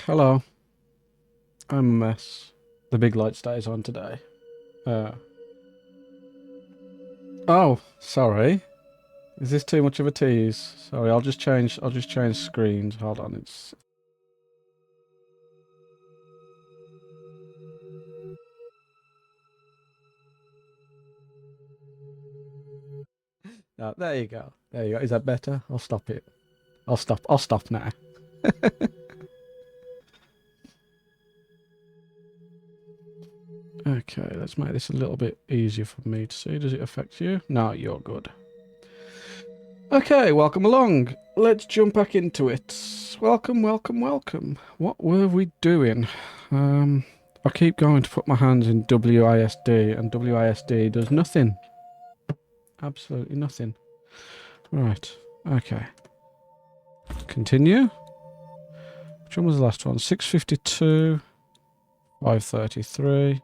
Hello. I'm a mess. The big light stays on today. Uh. Oh, sorry. Is this too much of a tease? Sorry, I'll just change screens. Hold on, it's no, there you go. There you go. Is that better? I'll stop it. I'll stop now. Okay, let's make this a little bit easier for me to see. Does it affect you? No, you're good. Okay, welcome along. Let's jump back into it. Welcome, welcome, welcome. What were we doing? I keep going to put my hands in WASD, and WASD does nothing. Absolutely nothing. Right, okay. Continue. Which one was the last one? 652, 533,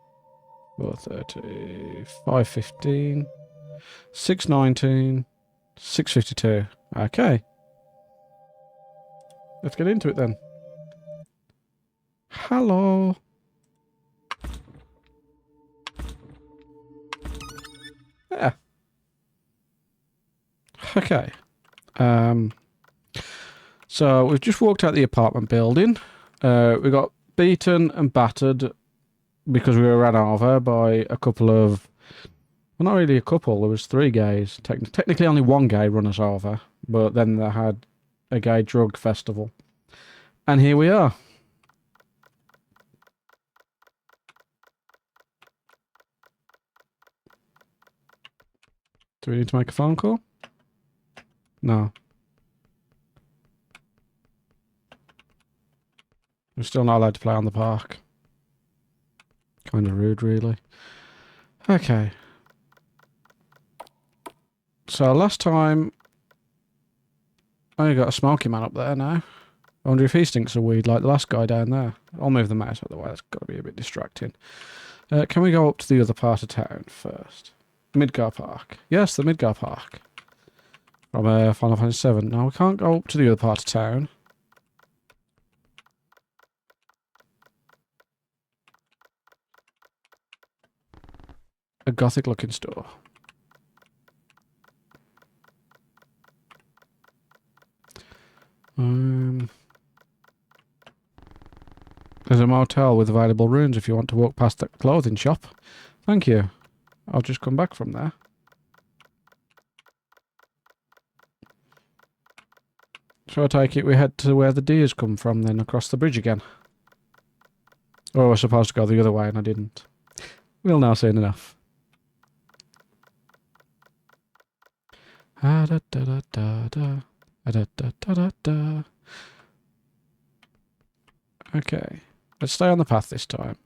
430, 515, 619, 652. Okay. Let's get into it then. Hello. Yeah. Okay. So we've just walked out the apartment building. We got beaten and battered because we were ran over by a couple of... Well, not really a couple. There was three gays. Technically only one gay run us over. But then they had a gay drug festival. And here we are. Do we need to make a phone call? No. We're still not allowed to play on the park. Kind of rude, really. Okay. So last time... Oh, you got a smoky man up there now. I wonder if he stinks of weed like the last guy down there. I'll move the mouse out of the way. That's got to be a bit distracting. Can we go up to the other part of town first? Midgar Park. Yes, the Midgar Park. From Final Fantasy VII. No, we can't go up to the other part of town. A gothic-looking store. There's a motel with available rooms if you want to walk past the clothing shop. Thank you. I'll just come back from there. So I take it we head to where the deers come from then, across the bridge again. Or I was supposed to go the other way and I didn't. We'll now soon enough. Ah, da, da, da, da, da. Ah, da, da, da, da, da. Okay. Let's stay on the path this time.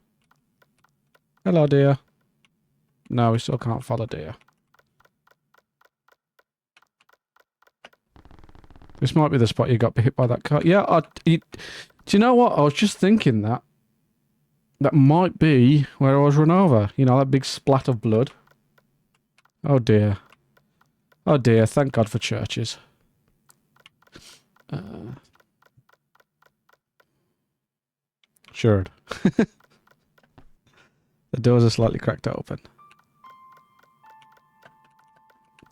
Hello, dear. No, we still can't follow deer. This might be the spot you got hit by that car. Yeah, do you know what? I was just thinking that. That might be where I was run over. You know, that big splat of blood. Oh dear. Oh dear, thank God for churches. Sure. The doors are slightly cracked open.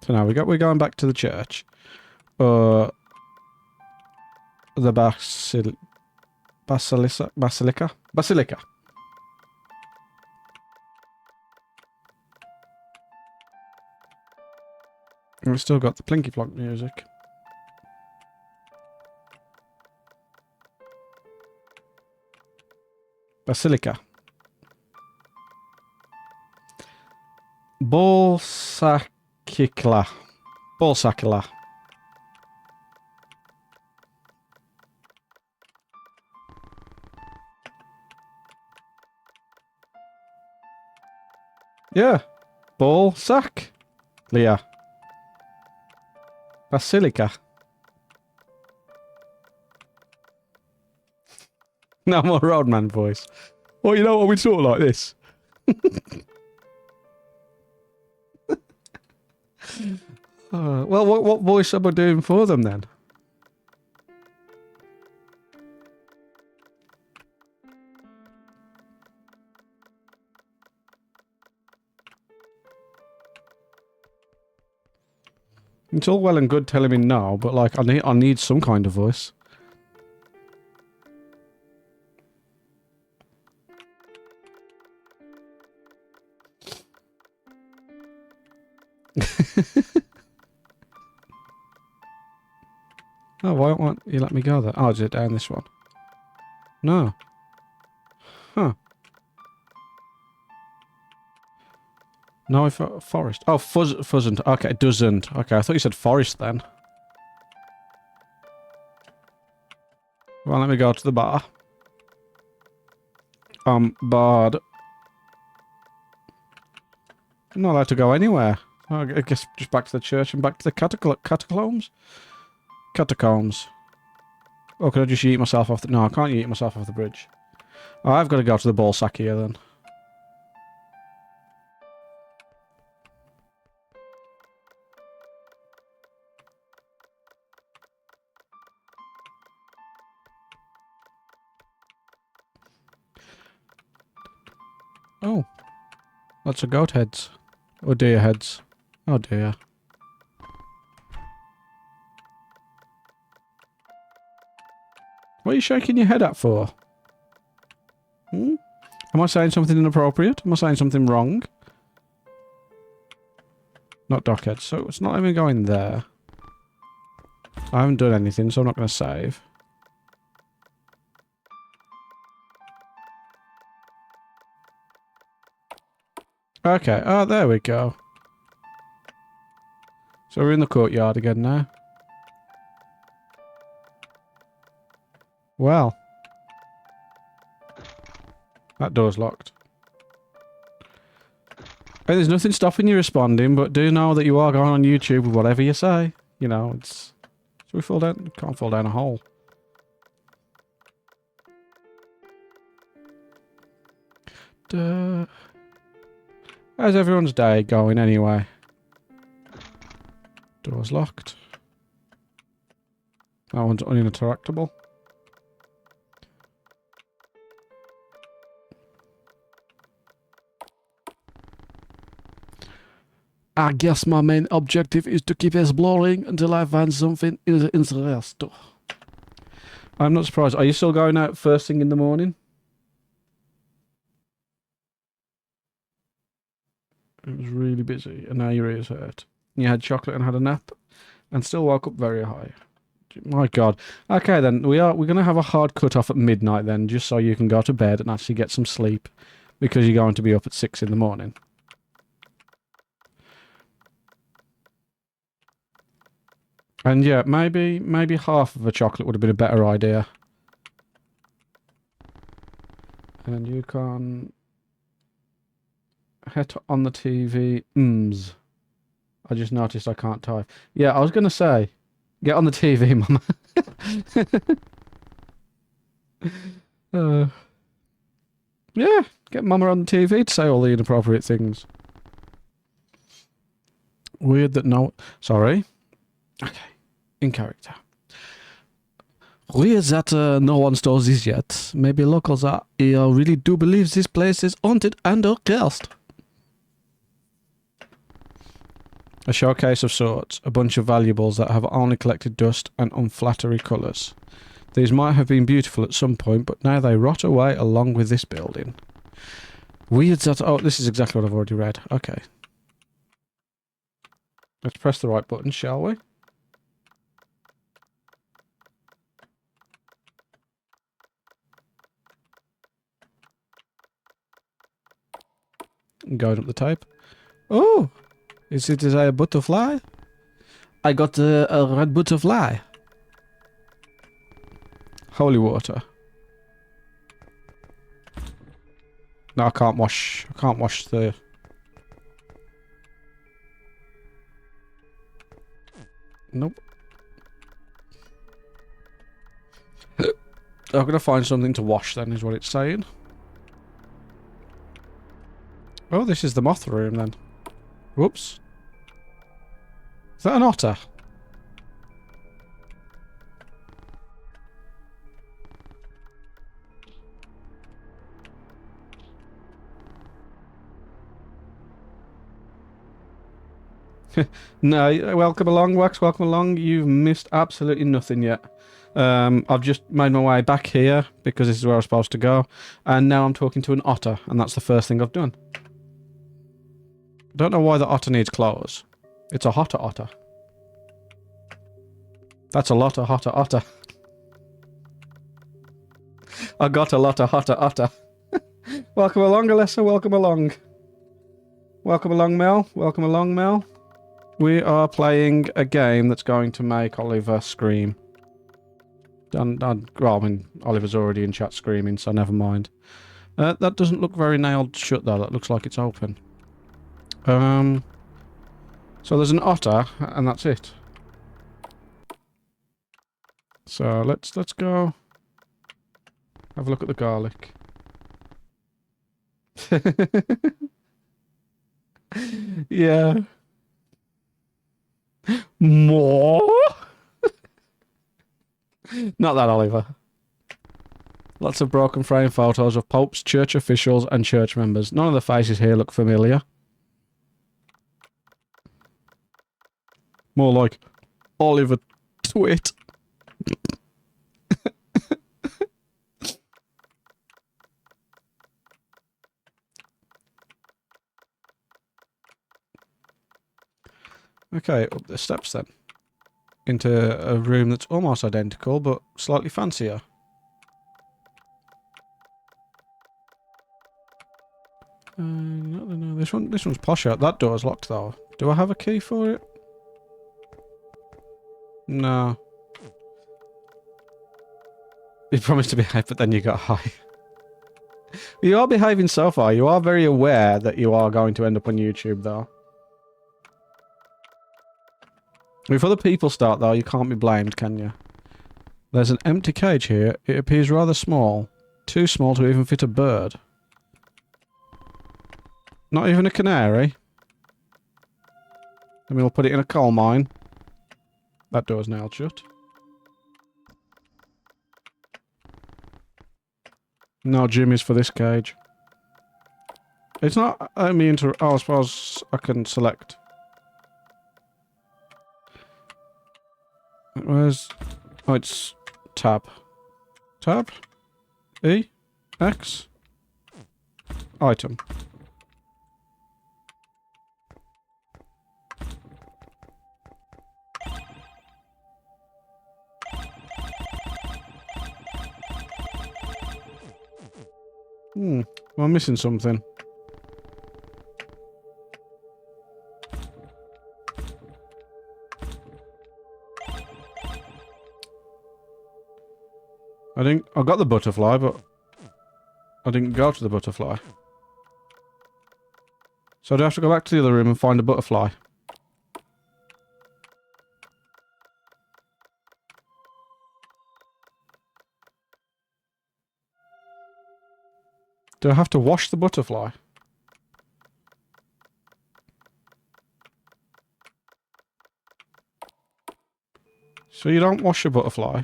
So now we're going back to the church. The Basilica? Basilica. And we've still got the plinky plonk music. Basilica. Bolsakikla. Bolsakila. Yeah. Bolsak. Leah. Basilica. No more roadman voice. Well, you know what, we talk like this. Well, what voice am I doing for them then? It's all well and good telling me no, but like I need some kind of voice. Oh, why won't you let me go there? Oh, is it down this one? No. Huh. No, forest. Oh, fuzzn't. Okay, it doesn't. Okay, I thought you said forest then. Well, let me go to the bar. Barred. I'm not allowed to go anywhere. I guess just back to the church and back to the catacombs? Catacombs. Oh, can I just yeet myself off the... No, I can't yeet myself off the bridge. Oh, I've got to go to the ball sack here then. Oh. Lots of goat heads. Or deer heads. Oh dear. What are you shaking your head at for? Hmm? Am I saying something inappropriate? Am I saying something wrong? Not dockheads, so it's not even going there. I haven't done anything, so I'm not going to save. Okay, oh, there we go. So we're in the courtyard again now. Well. That door's locked. Hey, there's nothing stopping you responding, but do know that you are going on YouTube with whatever you say. You know, it's... So we fall down... Can't fall down a hole. Duh. How's everyone's day going anyway? Door's locked. That one's uninteractable. I guess my main objective is to keep exploring until I find something interesting. I'm not surprised. Are you still going out first thing in the morning? It was really busy, and now your ears hurt. You had chocolate and had a nap, and still woke up very high. My God. Okay, then we're gonna have a hard cut off at midnight then, just so you can go to bed and actually get some sleep, because you're going to be up at 6 in the morning. And yeah, maybe half of a chocolate would have been a better idea. And you can hit on the TV. I just noticed I can't type. Yeah, I was gonna say, get on the TV, Mama. Yeah, get Mama on the TV to say all the inappropriate things. Weird that no... Sorry. Okay. In character. Weird that no one stores this yet. Maybe locals really do believe this place is haunted and or cursed. A showcase of sorts. A bunch of valuables that have only collected dust and unflattering colours. These might have been beautiful at some point, but now they rot away along with this building. Weird that... Oh, this is exactly what I've already read. Okay. Let's press the right button, shall we? Going up the tape. Oh! Is it a butterfly? I got a red butterfly. Holy water. No, I can't wash the... Nope. I'm gonna find something to wash then, is what it's saying. Oh, this is the moth room then. Whoops. Is that an otter? No, welcome along, Wax. Welcome along. You've missed absolutely nothing yet. I've just made my way back here because this is where I was supposed to go, and now I'm talking to an otter, and that's the first thing I've done. Don't know why the otter needs clothes. It's a hotter otter. That's a lot of hotter otter. I got a lot of hotter otter. Welcome along, Alyssa. Welcome along. Welcome along, Mel. Welcome along, Mel. We are playing a game that's going to make Oliver scream. Well, I mean, Oliver's already in chat screaming, so never mind. That doesn't look very nailed shut, though. That looks like it's open. So there's an otter, and that's it. So let's go have a look at the garlic. Yeah. More? Not that, Oliver. Lots of broken frame photos of popes, church officials, and church members. None of the faces here look familiar. More like Oliver Twit. Okay, up the steps then. Into a room that's almost identical, but slightly fancier. No, this one's posh out. That door's locked though. Do I have a key for it? No. You promised to behave, but then you got high. You are behaving so far. You are very aware that you are going to end up on YouTube though. If other people start though, you can't be blamed, can you? There's an empty cage here. It appears rather small. Too small to even fit a bird. Not even a canary. I mean, we'll put it in a coal mine. That door's nailed shut. No jimmies for this cage. It's not me to... Oh, I suppose I can select. Where's... Oh, it's... Tab. Tab? E? X? Item. Well, I'm missing something. I got the butterfly, but I didn't go to the butterfly. So do I have to go back to the other room and find a butterfly? Do I have to wash the butterfly? So you don't wash a butterfly?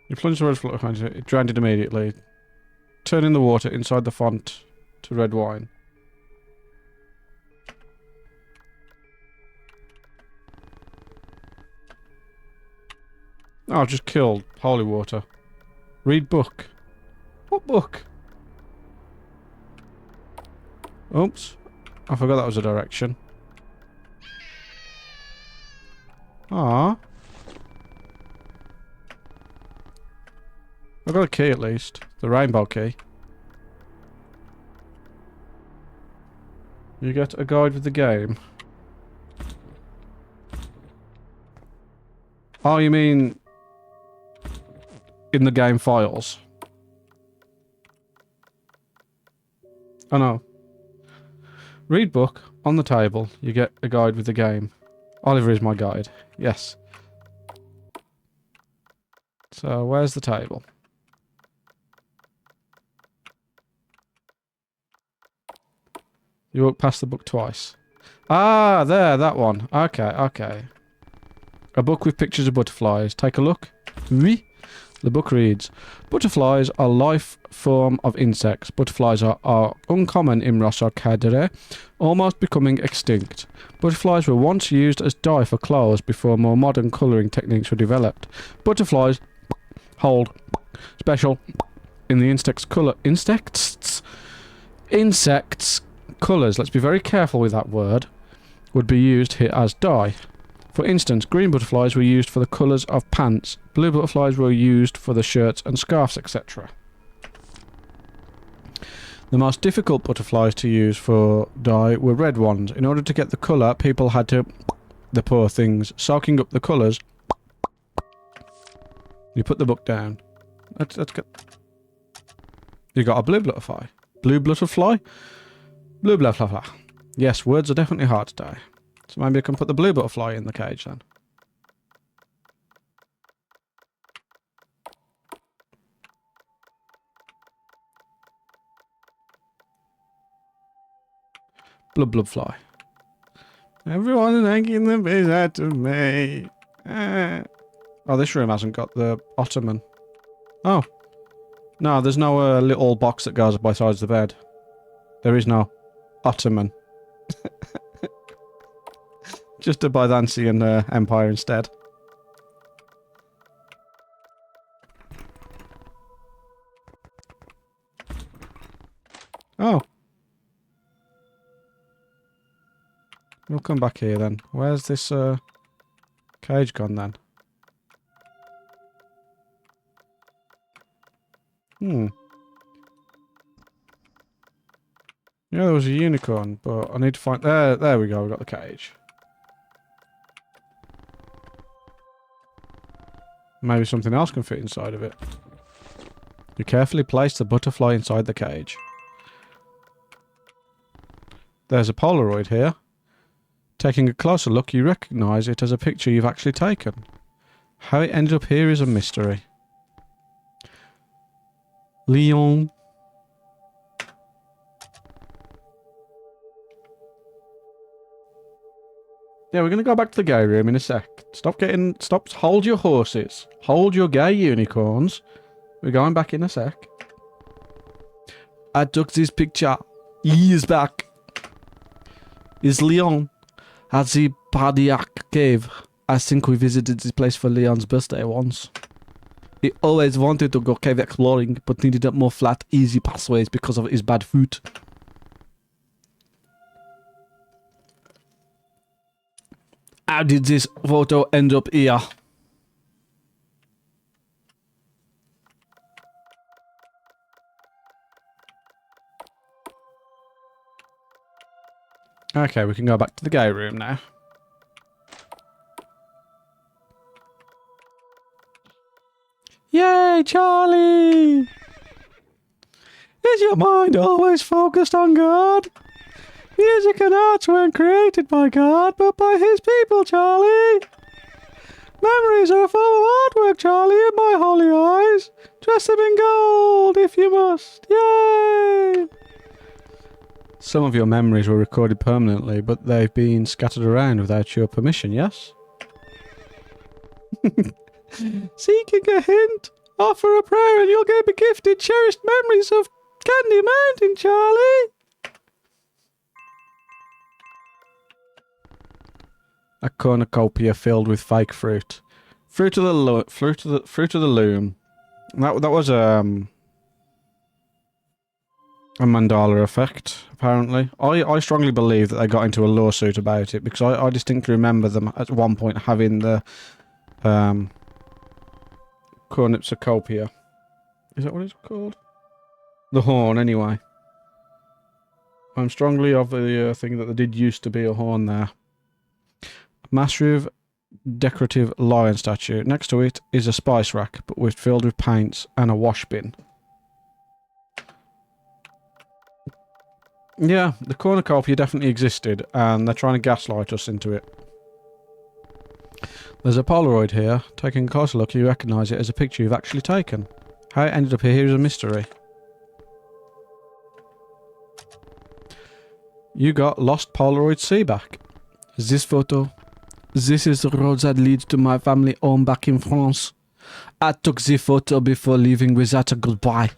You plunge the red float behind it, it drowned it immediately. Turning the water inside the font to red wine. Oh, I've just killed holy water. Read book. What book? Oops. I forgot that was a direction. Ah. I got a key at least. The rainbow key. You get a guide with the game. Oh, you mean... in the game files? Oh no. Read book. On the table. You get a guide with the game. Oliver is my guide. Yes. So, where's the table? You walk past the book twice. Ah, there, that one. Okay, okay. A book with pictures of butterflies. Take a look. Oui. The book reads, butterflies are life form of insects. Butterflies are uncommon in Rosso Cadere, almost becoming extinct. Butterflies were once used as dye for clothes before more modern colouring techniques were developed. Butterflies hold special in the insects' colours, let's be very careful with that word, would be used here as dye. For instance, green butterflies were used for the colours of pants, blue butterflies were used for the shirts and scarves, etc. The most difficult butterflies to use for dye were red ones. In order to get the colour, people had to... the poor things. Soaking up the colours. You put the book down. Let's get... You got a blue butterfly. Blue butterfly? Blue butterfly. Yes, words are definitely hard today. So maybe I can put the blue butterfly in the cage then. Blub fly. Everyone's making the piss out of me. Oh, this room hasn't got the ottoman. Oh. No, there's no little box that goes by sides of the bed. There is no ottoman. Just a Byzantine empire instead. Oh. We'll come back here then. Where's this cage gone then? Yeah, there was a unicorn, but I need to find... There we go, we got the cage. Maybe something else can fit inside of it. You carefully place the butterfly inside the cage. There's a Polaroid here. Taking a closer look, you recognise it as a picture you've actually taken. How it ended up here is a mystery. Leon. Yeah, we're going to go back to the gay room in a sec. Hold your horses. Hold your gay unicorns. We're going back in a sec. I took this picture. He is back. Is Leon at the Pardiac cave. I think we visited this place for Leon's birthday once. He always wanted to go cave exploring, but needed more flat, easy pathways because of his bad foot. How did this photo end up here? Okay, we can go back to the gay room now. Yay, Charlie! Is your mind always focused on God? Music and arts weren't created by God, but by his people, Charlie. Memories are a form of artwork, Charlie, in my holy eyes. Dress them in gold, if you must. Yay! Some of your memories were recorded permanently, but they've been scattered around without your permission, yes? Seeking a hint? Offer a prayer and you'll be gifted cherished memories of Candy Mountain, Charlie. A cornucopia filled with fake fruit. Fruit of the loom. That was a mandala effect, apparently. I strongly believe that they got into a lawsuit about it, because I distinctly remember them at one point having the cornucopia. Is that what it's called? The horn, anyway. I'm strongly of the thing that there did used to be a horn there. Massive decorative lion statue. Next to it is a spice rack, but filled with paints and a wash bin. Yeah, the cornucopia definitely existed, and they're trying to gaslight us into it. There's a Polaroid here. Taking a closer look, you recognise it as a picture you've actually taken. How it ended up here is a mystery. You got lost Polaroid C back. This photo. This is the road that leads to my family home back in France. I took the photo before leaving without a goodbye.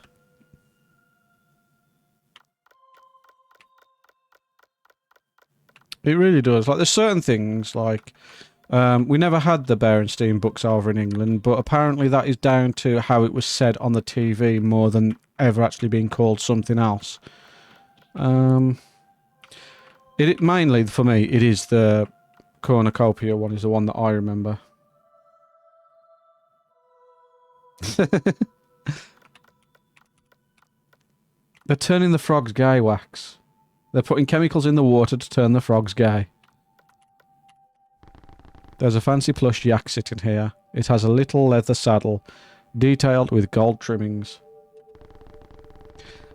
It really does. Like, there's certain things, like, we never had the Berenstein books over in England, but apparently that is down to how it was said on the TV more than ever actually being called something else. It mainly, for me, it is the cornucopia one is the one that I remember. They're turning the frogs gay, Wax. They're putting chemicals in the water to turn the frogs gay. There's a fancy plush yak sitting here. It has a little leather saddle, detailed with gold trimmings.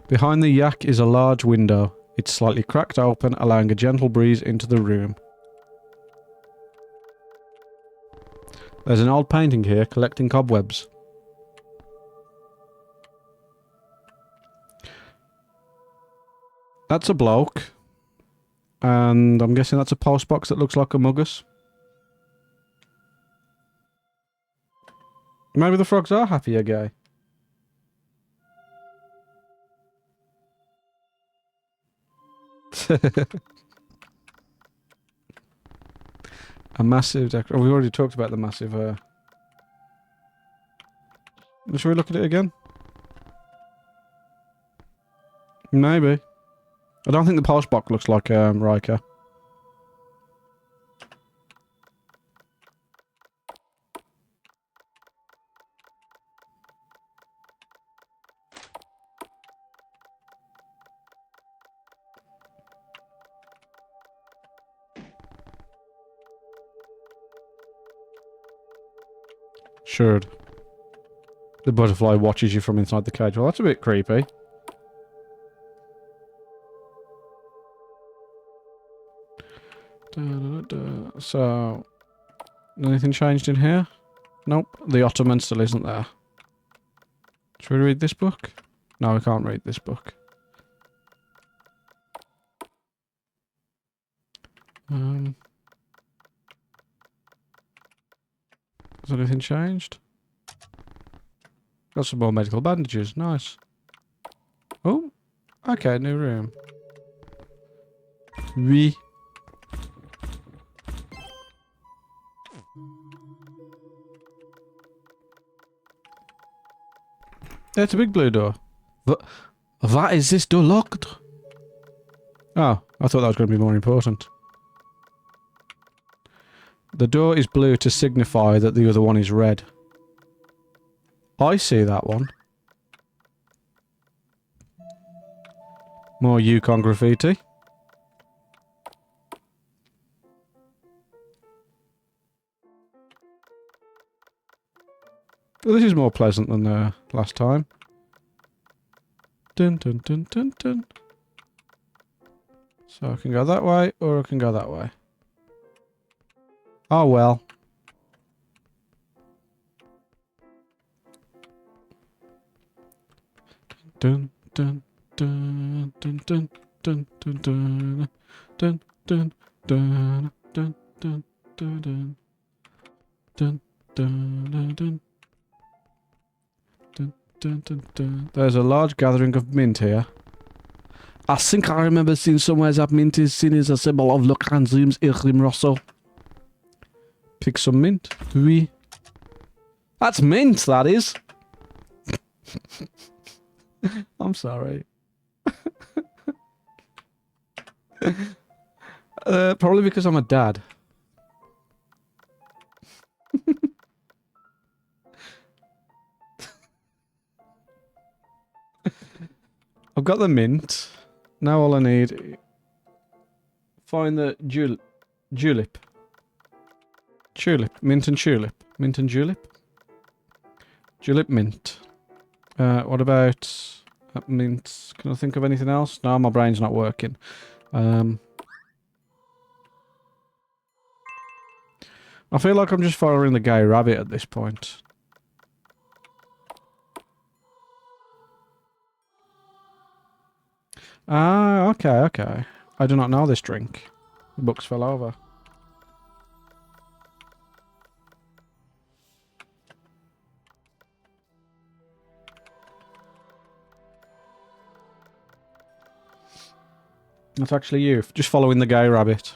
Behind the yak is a large window. It's slightly cracked open, allowing a gentle breeze into the room. There's an old painting here, collecting cobwebs. That's a bloke. And I'm guessing that's a postbox that looks like a muggus. Maybe the frogs are happy again. A massive decoration. Oh, we already talked about the massive... Should we look at it again? Maybe. I don't think the postbox looks like Riker. Should. The butterfly watches you from inside the cage. Well, that's a bit creepy. So, anything changed in here? Nope. The Ottoman still isn't there. Should we read this book? No, we can't read this book. Has anything changed? Got some more medical bandages. Nice. Oh, okay, new room. Oui. It's a big blue door. Why is this door locked? Oh, I thought that was going to be more important. The door is blue to signify that the other one is red. I see that one. More Yukon graffiti. Well, this is more pleasant than last time. Dun dun dun dun dun. So I can go that way, or I can go that way. Oh well. Dun dun dun dun dun dun dun dun dun dun dun dun dun dun dun dun dun. Dun, dun, dun. There's a large gathering of mint here. I think I remember seeing somewhere that mint is seen as a symbol of luck and dreams, Ilrim Rosso. Pick some mint. Oui. That's mint, that is. I'm sorry. Probably because I'm a dad. I've got the mint. Now all I need... Find the julep. Tulip. Mint and tulip. Mint and julep? Julep mint. What about... mint? Can I think of anything else? No, my brain's not working. I feel like I'm just following the gay rabbit at this point. Ah, okay, okay. I do not know this drink. The books fell over. That's actually you. Just following the gay rabbit.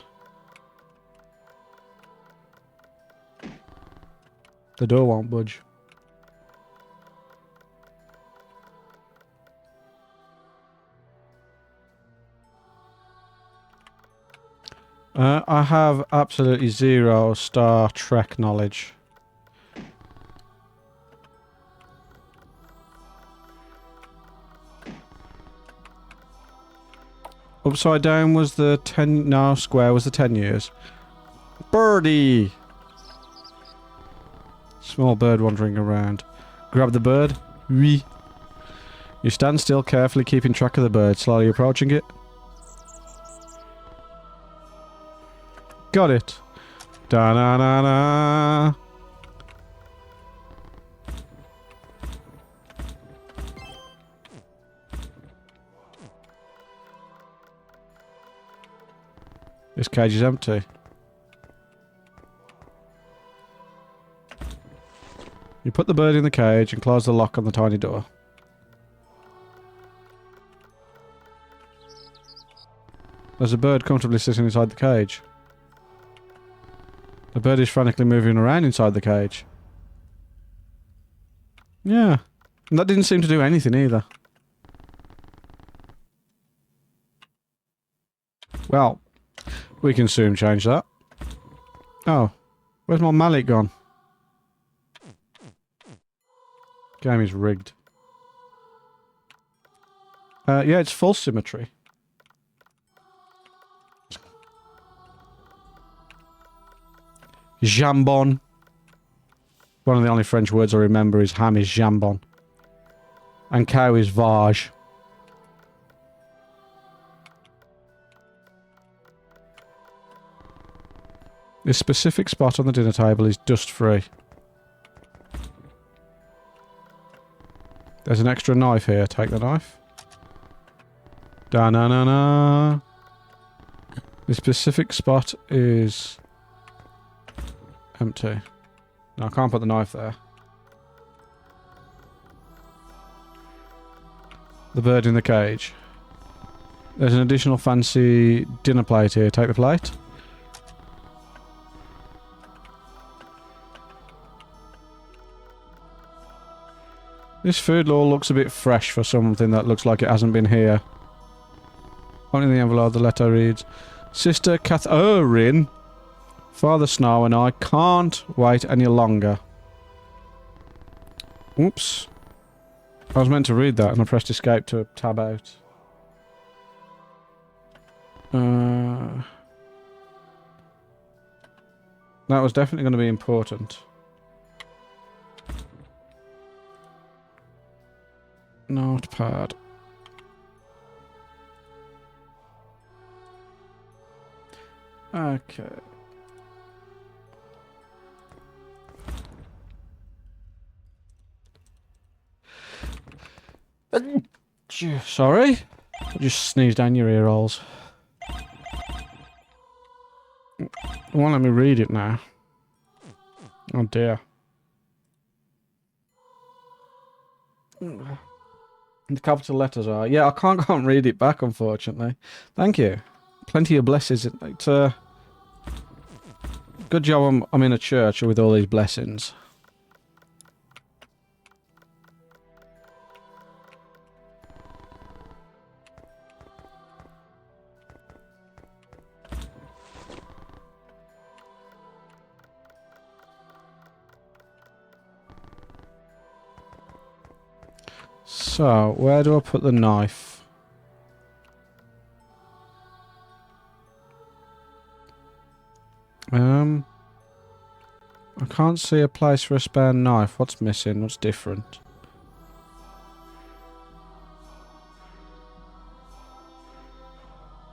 The door won't budge. I have absolutely zero Star Trek knowledge. Upside down was the 10... No, square was the 10 years. Birdie! Small bird wandering around. Grab the bird. Oui. You stand still, carefully keeping track of the bird, slowly approaching it. Got it. Da-na-na-na. This cage is empty. You put the bird in the cage and close the lock on the tiny door. There's a bird comfortably sitting inside the cage. The bird is frantically moving around inside the cage. Yeah. And that didn't seem to do anything either. Well, we can soon change that. Oh. Where's my mallet gone? Game is rigged. Yeah, it's full symmetry. Jambon. One of the only French words I remember is ham is jambon. And cow is vage. This specific spot on the dinner table is dust-free. There's an extra knife here. Take the knife. Da-na-na-na. This specific spot is... empty. No, I can't put the knife there. The bird in the cage. There's an additional fancy dinner plate here. Take the plate. This food all looks a bit fresh for something that looks like it hasn't been here. On in the envelope, the letter reads, Sister Catherine, Father Snow and I can't wait any longer. Oops. I was meant to read that and I pressed escape to tab out. That was definitely going to be important. Notepad. Okay. Sorry? I just sneezed down your ear holes. It won't let me read it now. Oh dear. The capital letters are... Yeah, I can't read it back, unfortunately. Thank you. Plenty of blessings. It's good job I'm in a church with all these blessings. So, where do I put the knife? I can't see a place for a spare knife. What's missing? What's different?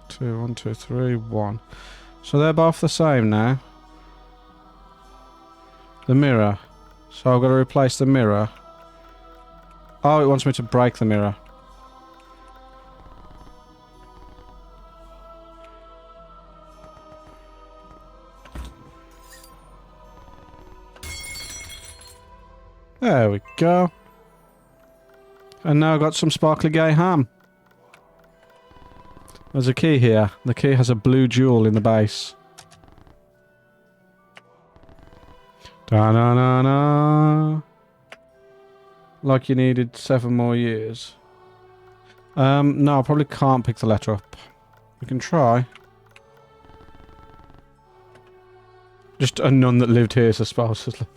Two, 1, 2, 3, 1. So they're both the same now. The mirror. So I've got to replace the mirror. Oh, it wants me to break the mirror. There we go. And now I've got some sparkly gay ham. There's a key here. The key has a blue jewel in the base. Da-na-na-na. Like you needed 7 more years. No, I probably can't pick the letter up. We can try. Just a nun that lived here, supposedly.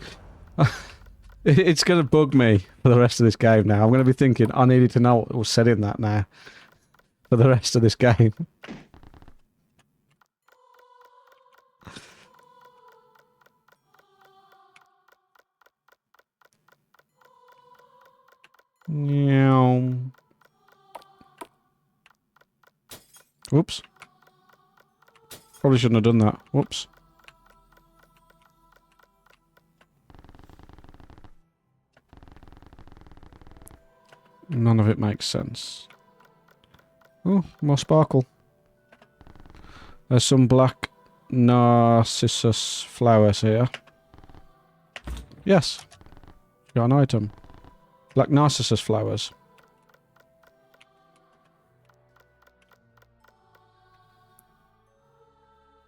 It's going to bug me for the rest of this game now. I'm going to be thinking, I needed to know what was said in that now. For the rest of this game. Yeah. Whoops. Probably shouldn't have done that. Whoops. None of it makes sense. Oh, more sparkle. There's some black narcissus flowers here. Yes. Got an item. Black narcissus flowers.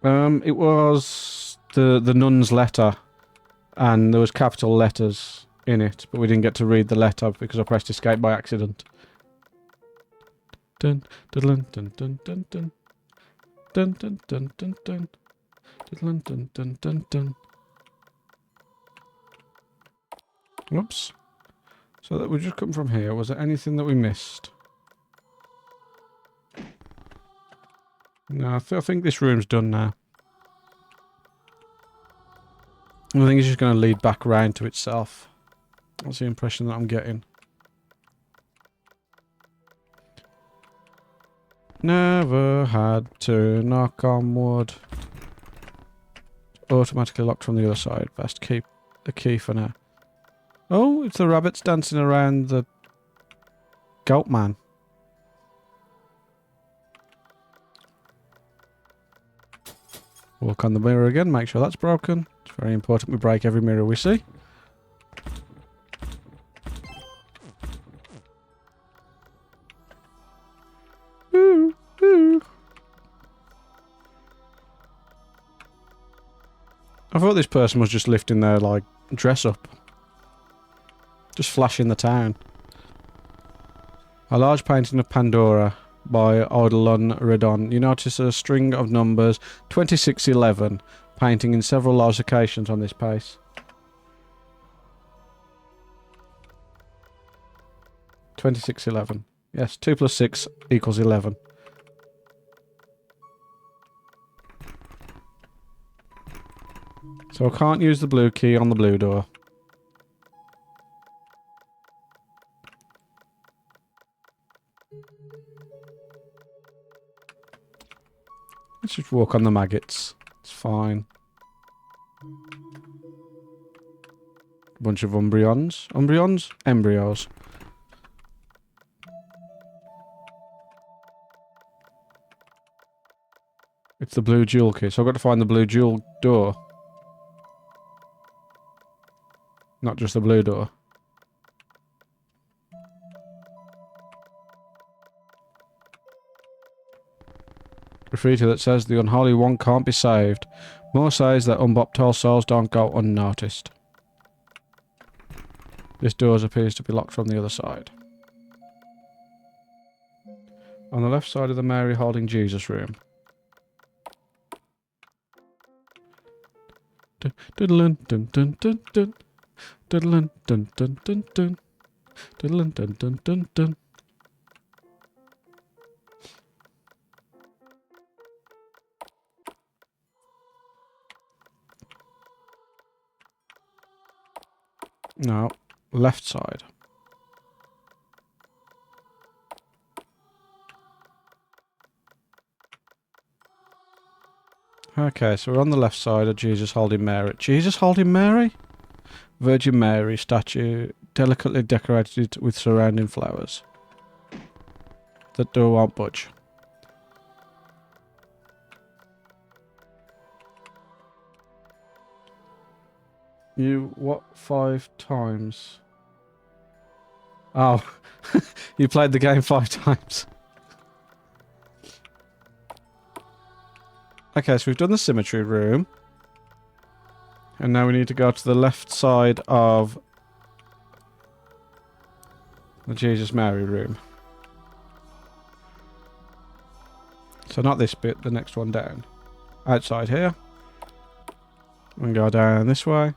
It was the nun's letter, and there was capital letters in it, but we didn't get to read the letter because I pressed escape by accident. Dun dun dun dun dun dun dun dun dun dun dun dun dun dun dun dun. Whoops. So that we just come from here. Was there anything that we missed? No, I think this room's done now. I think it's just going to lead back around to itself. That's the impression that I'm getting. Never had to knock on wood. Automatically locked from the other side. Best keep the key for now. Oh, it's the rabbits dancing around the goat man. Walk on the mirror again, make sure that's broken. It's very important we break every mirror we see. Ooh, ooh. I thought this person was just lifting their, like, dress up. Just flashing the town. A large painting of Pandora by Odilon Redon. You notice a string of numbers 2611 painting in several large locations on this piece. 2611. Yes, 2 plus 6 equals 11. So I can't use the blue key on the blue door. Let's just walk on the maggots. It's fine. Bunch of Umbreons. Umbreons? Embryos. It's the blue jewel key, so I've got to find the blue jewel door. Not just the blue door. Graffiti that says the unholy one can't be saved. More says that unbaptized souls don't go unnoticed. This door appears to be locked from the other side. On the left side of the Mary holding Jesus room. Dun dun dun dun dun dun dun dun dun dun dun dun dun dun dun. No, left side. Okay, so we're on the left side of Jesus holding Mary. Jesus holding Mary? Virgin Mary statue, delicately decorated with surrounding flowers. That door won't budge. You what 5 times? Oh, you played the game 5 times. Okay, so we've done the symmetry room. And now we need to go to the left side of the Jesus Mary room. So not this bit, the next one down. Outside here. And go down this way.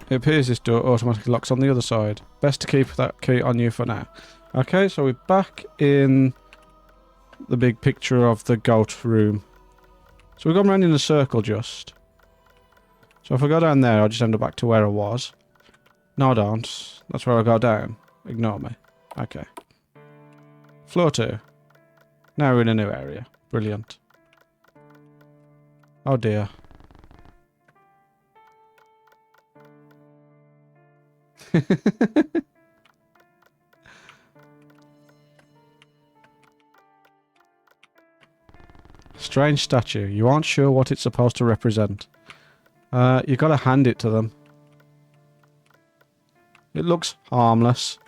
It appears this door automatically locks on the other side. Best to keep that key on you for now. Okay, so we're back in the big picture of the goat room. So we've gone round in a circle just. So if I go down there, I'll just end up back to where I was. No, I don't. That's where I go down. Ignore me. Okay. Floor 2. Now we're in a new area. Brilliant. Oh dear. Strange statue. You aren't sure what it's supposed to represent. You gotta hand it to them. It looks harmless.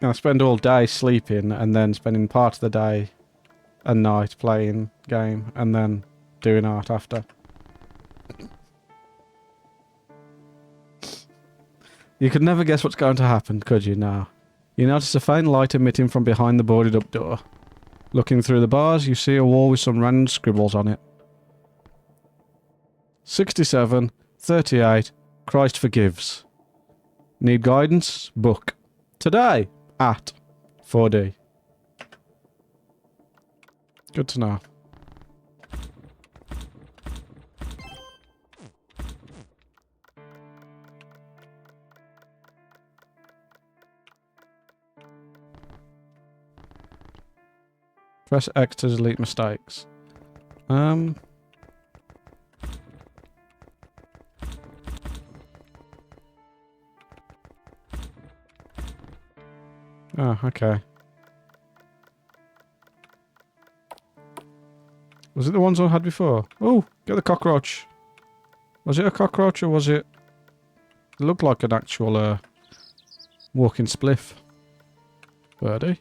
I spend all day sleeping and then spending part of the day and night playing game and then doing art after. You could never guess what's going to happen, could you now? You notice a faint light emitting from behind the boarded up door. Looking through the bars, you see a wall with some random scribbles on it. 67, 38, Christ forgives. Need guidance? Book. Today, at 4D. Good to know. Press X to delete mistakes. Oh, okay. Was it the ones I had before? Oh, get the cockroach. Was it a cockroach or was it... It looked like an actual walking spliff. Birdie.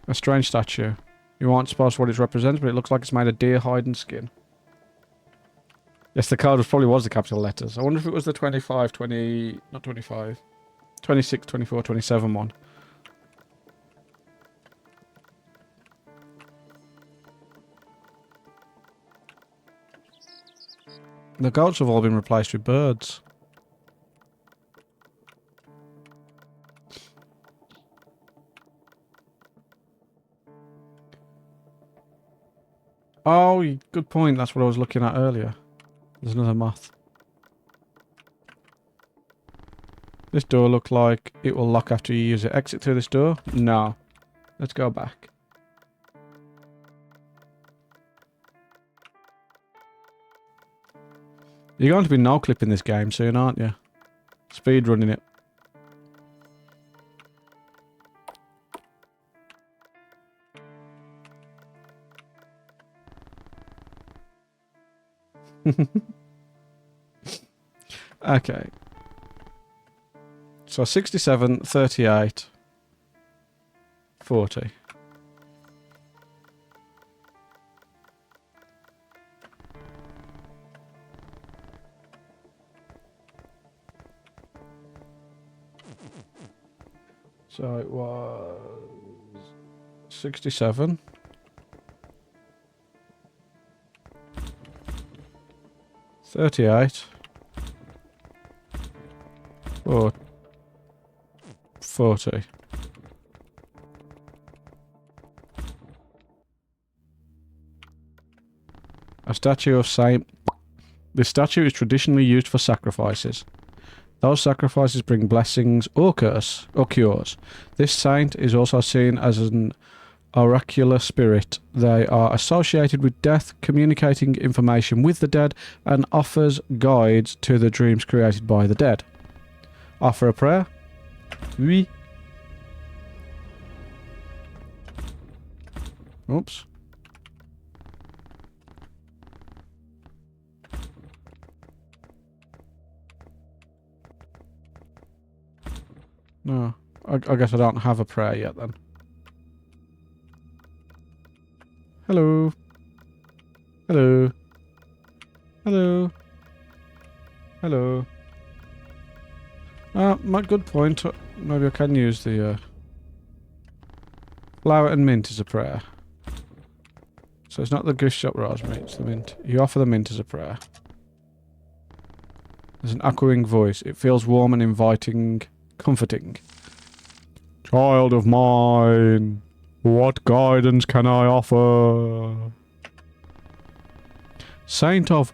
A strange statue. You aren't supposed to what it represents, but it looks like it's made of deer hide and skin. Yes, the card probably was the capital letters. I wonder if it was the 25, 20... Not 25. 26, 24, 27 one. The goats have all been replaced with birds. Oh, good point. That's what I was looking at earlier. There's another moth. This door looks like it will lock after you use it. Exit through this door? No. Let's go back. You're going to be no-clipping this game soon, aren't you? Speed running it. Okay. So 67, 38, 40. So it was 67. 38. Or 40. A statue of Saint... This statue is traditionally used for sacrifices. Those sacrifices bring blessings or curse or cures. This saint is also seen as an oracular spirit. They are associated with death, communicating information with the dead, and offers guides to the dreams created by the dead. Offer a prayer? Oui. Oops. No. I guess I don't have a prayer yet then. Hello. Hello. Hello. Hello. My good point. Maybe I can use the flower and mint as a prayer. So it's not the gift shop rosemary, it's the mint. You offer the mint as a prayer. There's an echoing voice. It feels warm and inviting, comforting. Child of mine, what guidance can I offer? A saint of...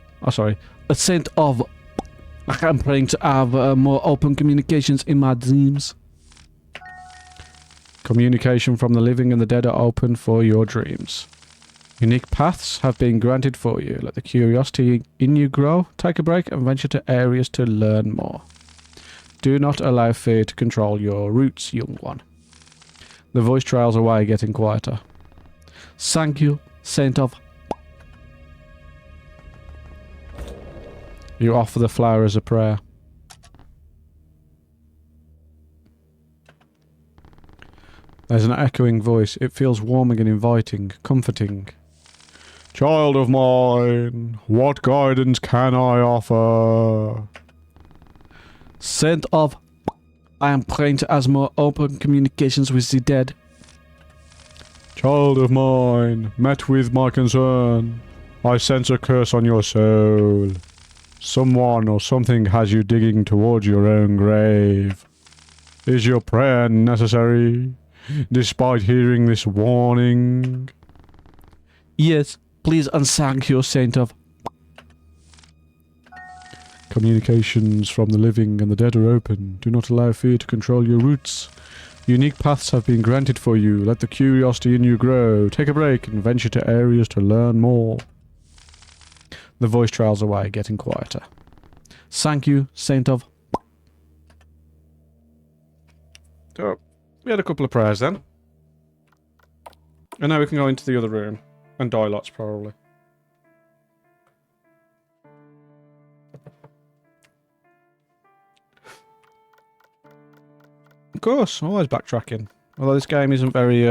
I'm praying to have more open communications in my dreams. Communication from the living and the dead are open for your dreams. Unique paths have been granted for you. Let the curiosity in you grow. Take a break and venture to areas to learn more. Do not allow fear to control your roots, young one. The voice trails away, getting quieter. Thank you, saint of... You offer the flower as a prayer. There's an echoing voice. It feels warming and inviting, comforting. Child of mine, what guidance can I offer? Saint of... I am praying to have more open communications with the dead. Child of mine, met with my concern. I sense a curse on your soul. Someone or something has you digging towards your own grave. Is your prayer necessary, despite hearing this warning? Yes, please and thank you, Saint of... Communications from the living and the dead are open. Do not allow fear to control your roots. Unique paths have been granted for you. Let the curiosity in you grow. Take a break and venture to areas to learn more. The voice trails away, getting quieter. Thank you, Saint of... So, we had a couple of prayers then. And now we can go into the other room. And die lots, probably. Of course, always backtracking. Although this game isn't very,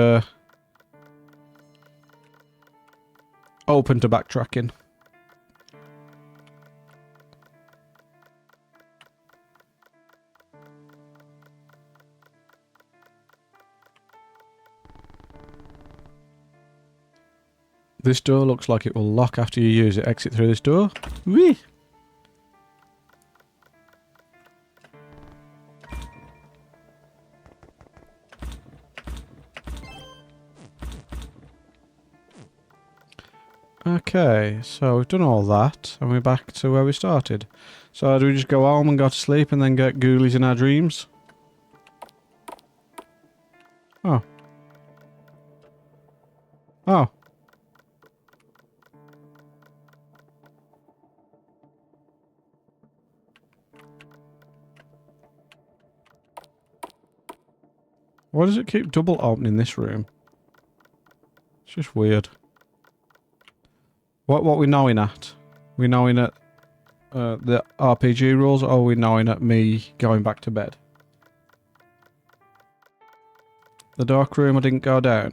open to backtracking. This door looks like it will lock after you use it. Exit through this door. Whee! Okay, so we've done all that, and we're back to where we started. So do we just go home and go to sleep and then get ghoulies in our dreams? Oh. Oh. Why does it keep double opening this room? It's just weird. What we knowing at? We knowing at the RPG rules, or are we knowing at me going back to bed? The dark room I didn't go down.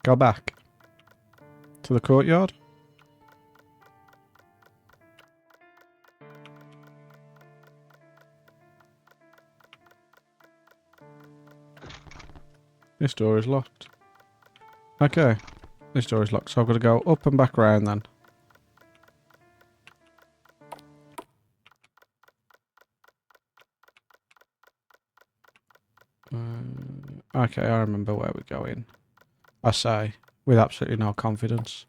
Go back. To the courtyard? This door is locked. Okay. This door is locked, so I've got to go up and back round then. Okay, I remember where we're going. I say, with absolutely no confidence.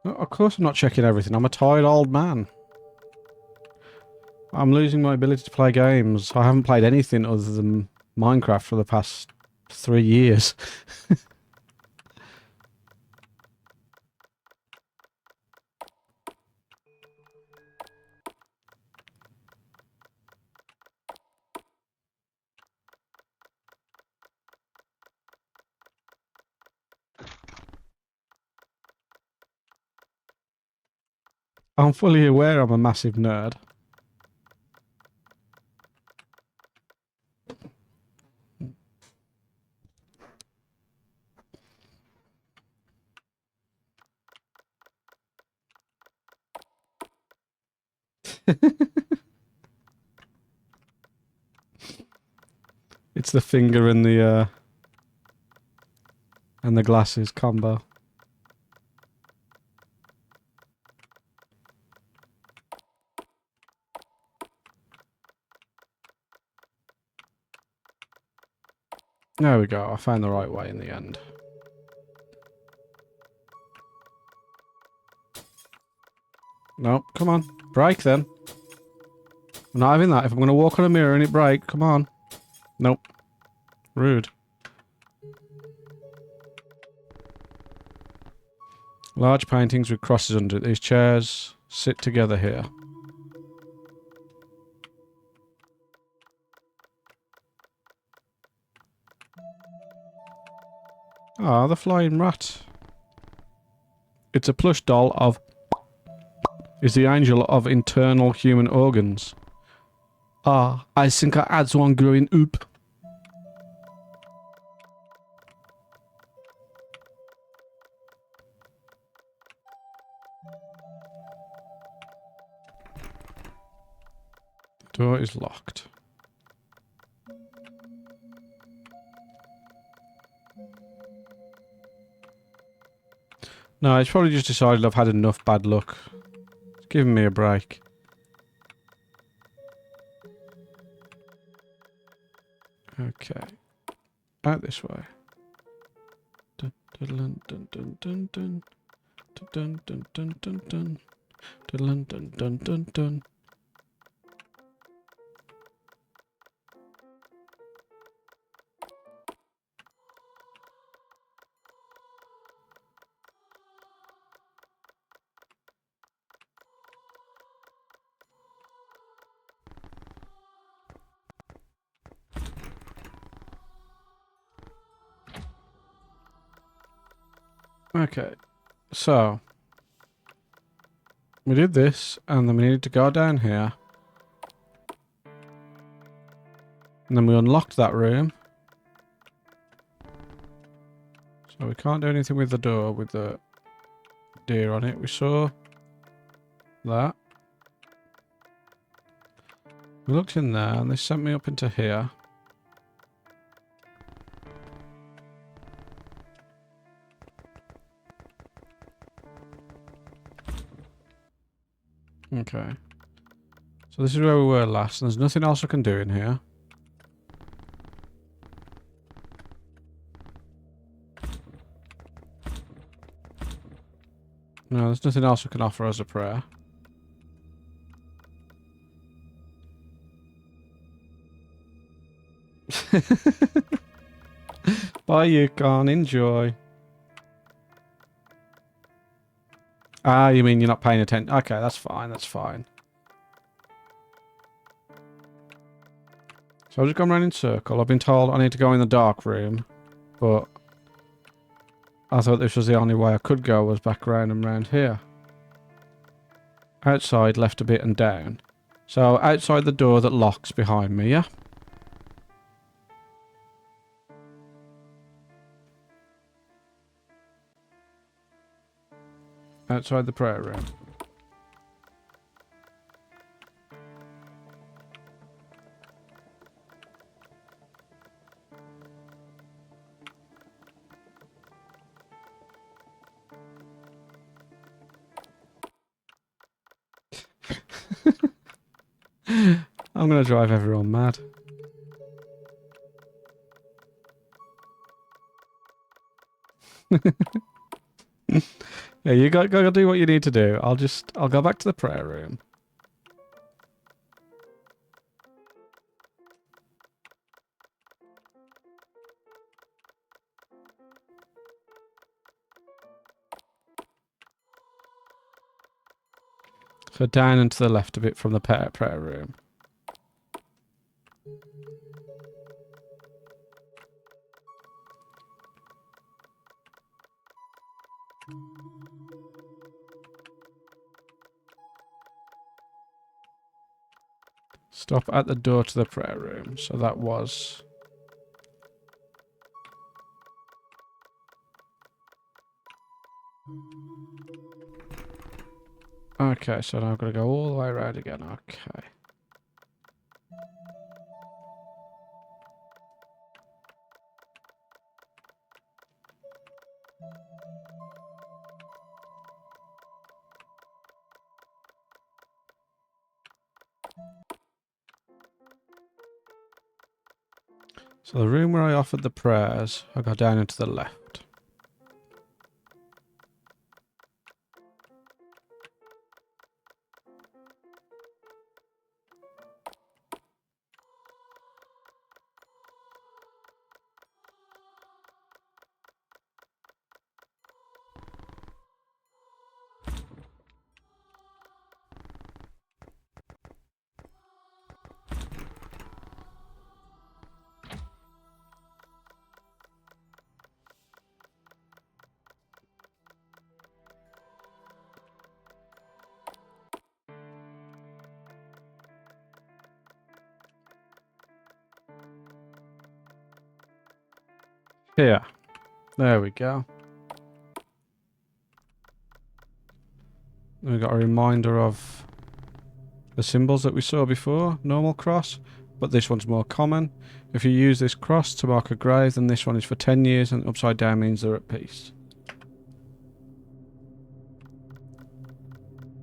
Of course I'm not checking everything. I'm a tired old man. I'm losing my ability to play games. I haven't played anything other than Minecraft for the past 3 years. I'm fully aware I'm a massive nerd. It's the finger and the glasses combo. There we go. I found the right way in the end. Nope. Come on. Break then. I'm not having that. If I'm going to walk on a mirror and it break, come on. Nope. Rude. Large paintings with crosses under it. These chairs sit together here. Ah, the flying rat. It's a plush doll of... is the angel of internal human organs. Ah, I think I had one growing up. Door is locked. No, it's probably just decided I've had enough bad luck. It's giving me a break. Okay. Out this way. Dun dun dun dun dun dun dun dun dun dun dun dun dun dun dun dun. Okay, so we did this, and then we needed to go down here, and then we unlocked that room. So we can't do anything with the door with the deer on it. We saw that. We looked in there, and they sent me up into here. Okay. So this is where we were last, and there's nothing else I can do in here. No, there's nothing else I can offer as a prayer. Bye, Yukon. Enjoy. Ah, you mean you're not paying attention? Okay, that's fine. That's fine. So I've just gone around in circle. I've been told I need to go in the dark room, but I thought this was the only way I could go was back around and round here. Outside, left a bit and down. So outside the door that locks behind me, yeah? Outside the prayer room. I'm gonna drive everyone mad. Yeah, you gotta do what you need to do. I'll go back to the prayer room. So down and to the left a bit from the prayer room. Stop at the door to the prayer room. So that was... Okay, so now I've got to go all the way around again. Okay. So the room where I offered the prayers, I go down into the left. Here. There we go. We've got a reminder of the symbols that we saw before. Normal cross, but this one's more common. If you use this cross to mark a grave, then this one is for 10 years, and upside down means they're at peace.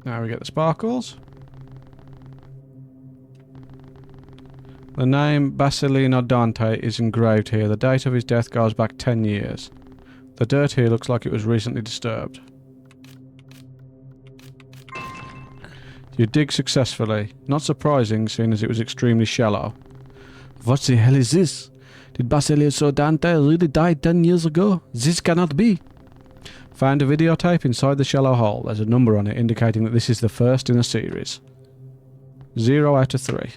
Now we get the sparkles. The name Basilino Dante is engraved here. The date of his death goes back 10 years. The dirt here looks like it was recently disturbed. You dig successfully. Not surprising, seeing as it was extremely shallow. What the hell is this? Did Basilio Dante really die 10 years ago? This cannot be. Found a videotape inside the shallow hole. There's a number on it indicating that this is the first in a series. 0 out of 3.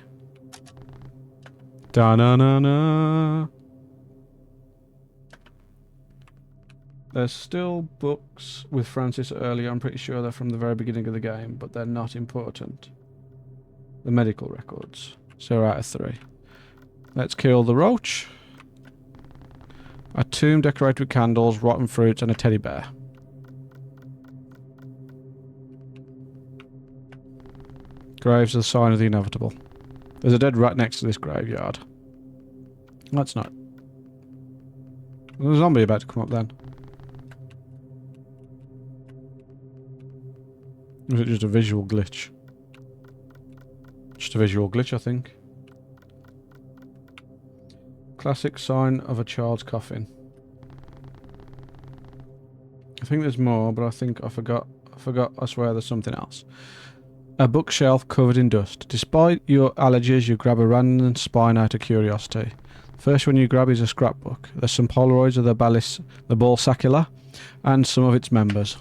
Da-na-na-na. There's still books with Francis earlier. I'm pretty sure they're from the very beginning of the game, but they're not important. The medical records. 0 out of 3. Let's kill the roach. A tomb decorated with candles, rotten fruits, and a teddy bear. Graves are the sign of the inevitable. There's a dead rat next to this graveyard. That's not. There's a zombie about to come up then. Or is it just a visual glitch? Just a visual glitch, I think. Classic sign of a child's coffin. I think there's more, but I think I forgot. I swear there's something else. A bookshelf covered in dust. Despite your allergies, you grab a random spine out of curiosity. First one you grab is a scrapbook. There's some Polaroids of the Balsacula and some of its members.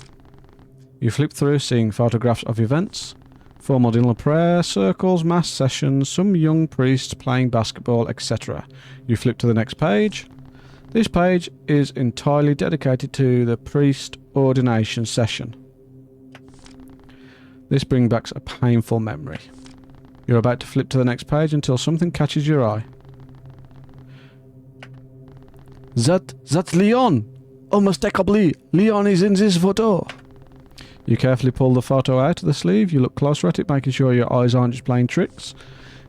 You flip through, seeing photographs of events, formal dinner prayer, circles, mass sessions, some young priests playing basketball, etc. You flip to the next page. This page is entirely dedicated to the priest ordination session. This brings back a painful memory. You're about to flip to the next page until something catches your eye. That's Leon! Unmistakably, Leon is in this photo! You carefully pull the photo out of the sleeve. You look closer at it, making sure your eyes aren't just playing tricks.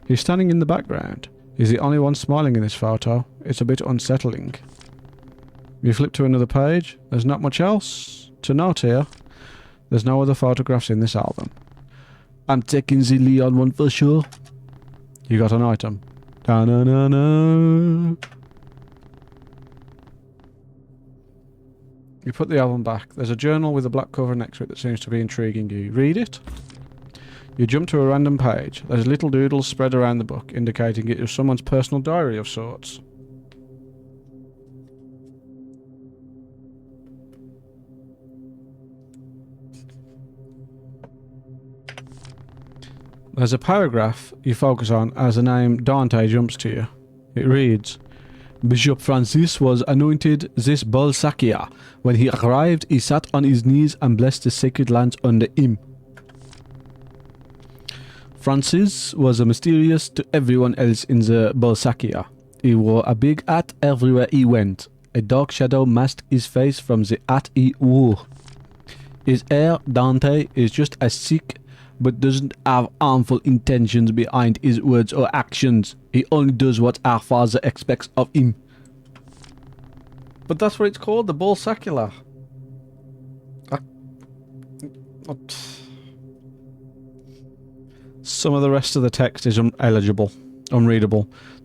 He's standing in the background. He's the only one smiling in this photo. It's a bit unsettling. You flip to another page. There's not much else to note here. There's no other photographs in this album. I'm taking the Leon one for sure. You got an item. Da-na-na-na. You put the album back. There's a journal with a black cover next to it that seems to be intriguing you. Read it. You jump to a random page. There's little doodles spread around the book, indicating it is someone's personal diary of sorts. There's a paragraph you focus on as the name Dante jumps to you. It reads, Bishop Francis was anointed this Balsaccia. When he arrived, he sat on his knees and blessed the sacred lands under him. Francis was mysterious to everyone else in the Bolsakia. He wore a big hat everywhere he went. A dark shadow masked his face from the hat he wore. His heir, Dante, is just as sick, but doesn't have harmful intentions behind his words or actions. He only does what our father expects of him. But that's what it's called, the Bolsacula. Some of the rest of the text is unreadable.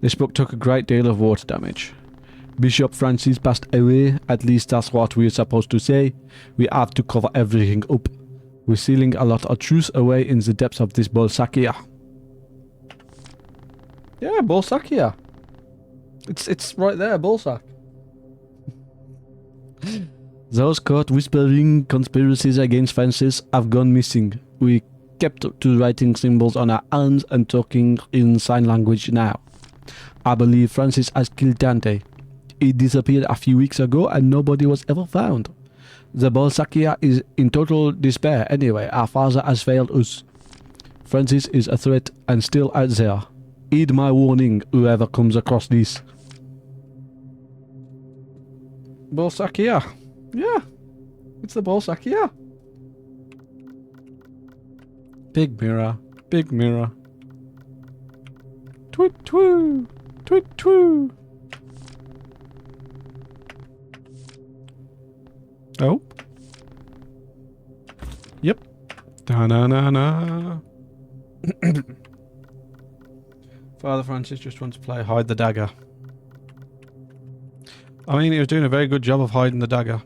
This book took a great deal of water damage. Bishop Francis passed away, at least that's what we're supposed to say. We have to cover everything up. We're sealing a lot of truth away in the depths of this Bolsakia. Yeah, Bolsakia. It's right there, Bolsac. Those caught whispering conspiracies against Francis have gone missing. We kept to writing symbols on our arms and talking in sign language now. I believe Francis has killed Dante. He disappeared a few weeks ago and nobody was ever found. The Bolsakia is in total despair anyway. Our father has failed us. Francis is a threat and still out there. Heed my warning, whoever comes across this. Bolsakia. Yeah. It's the Bolsakia. Big mirror. Big mirror. Twit twoo. Twit twoo. Oh. Yep. Da-na-na-na. Father Francis just wants to play hide the dagger. I mean, he was doing a very good job of hiding the dagger.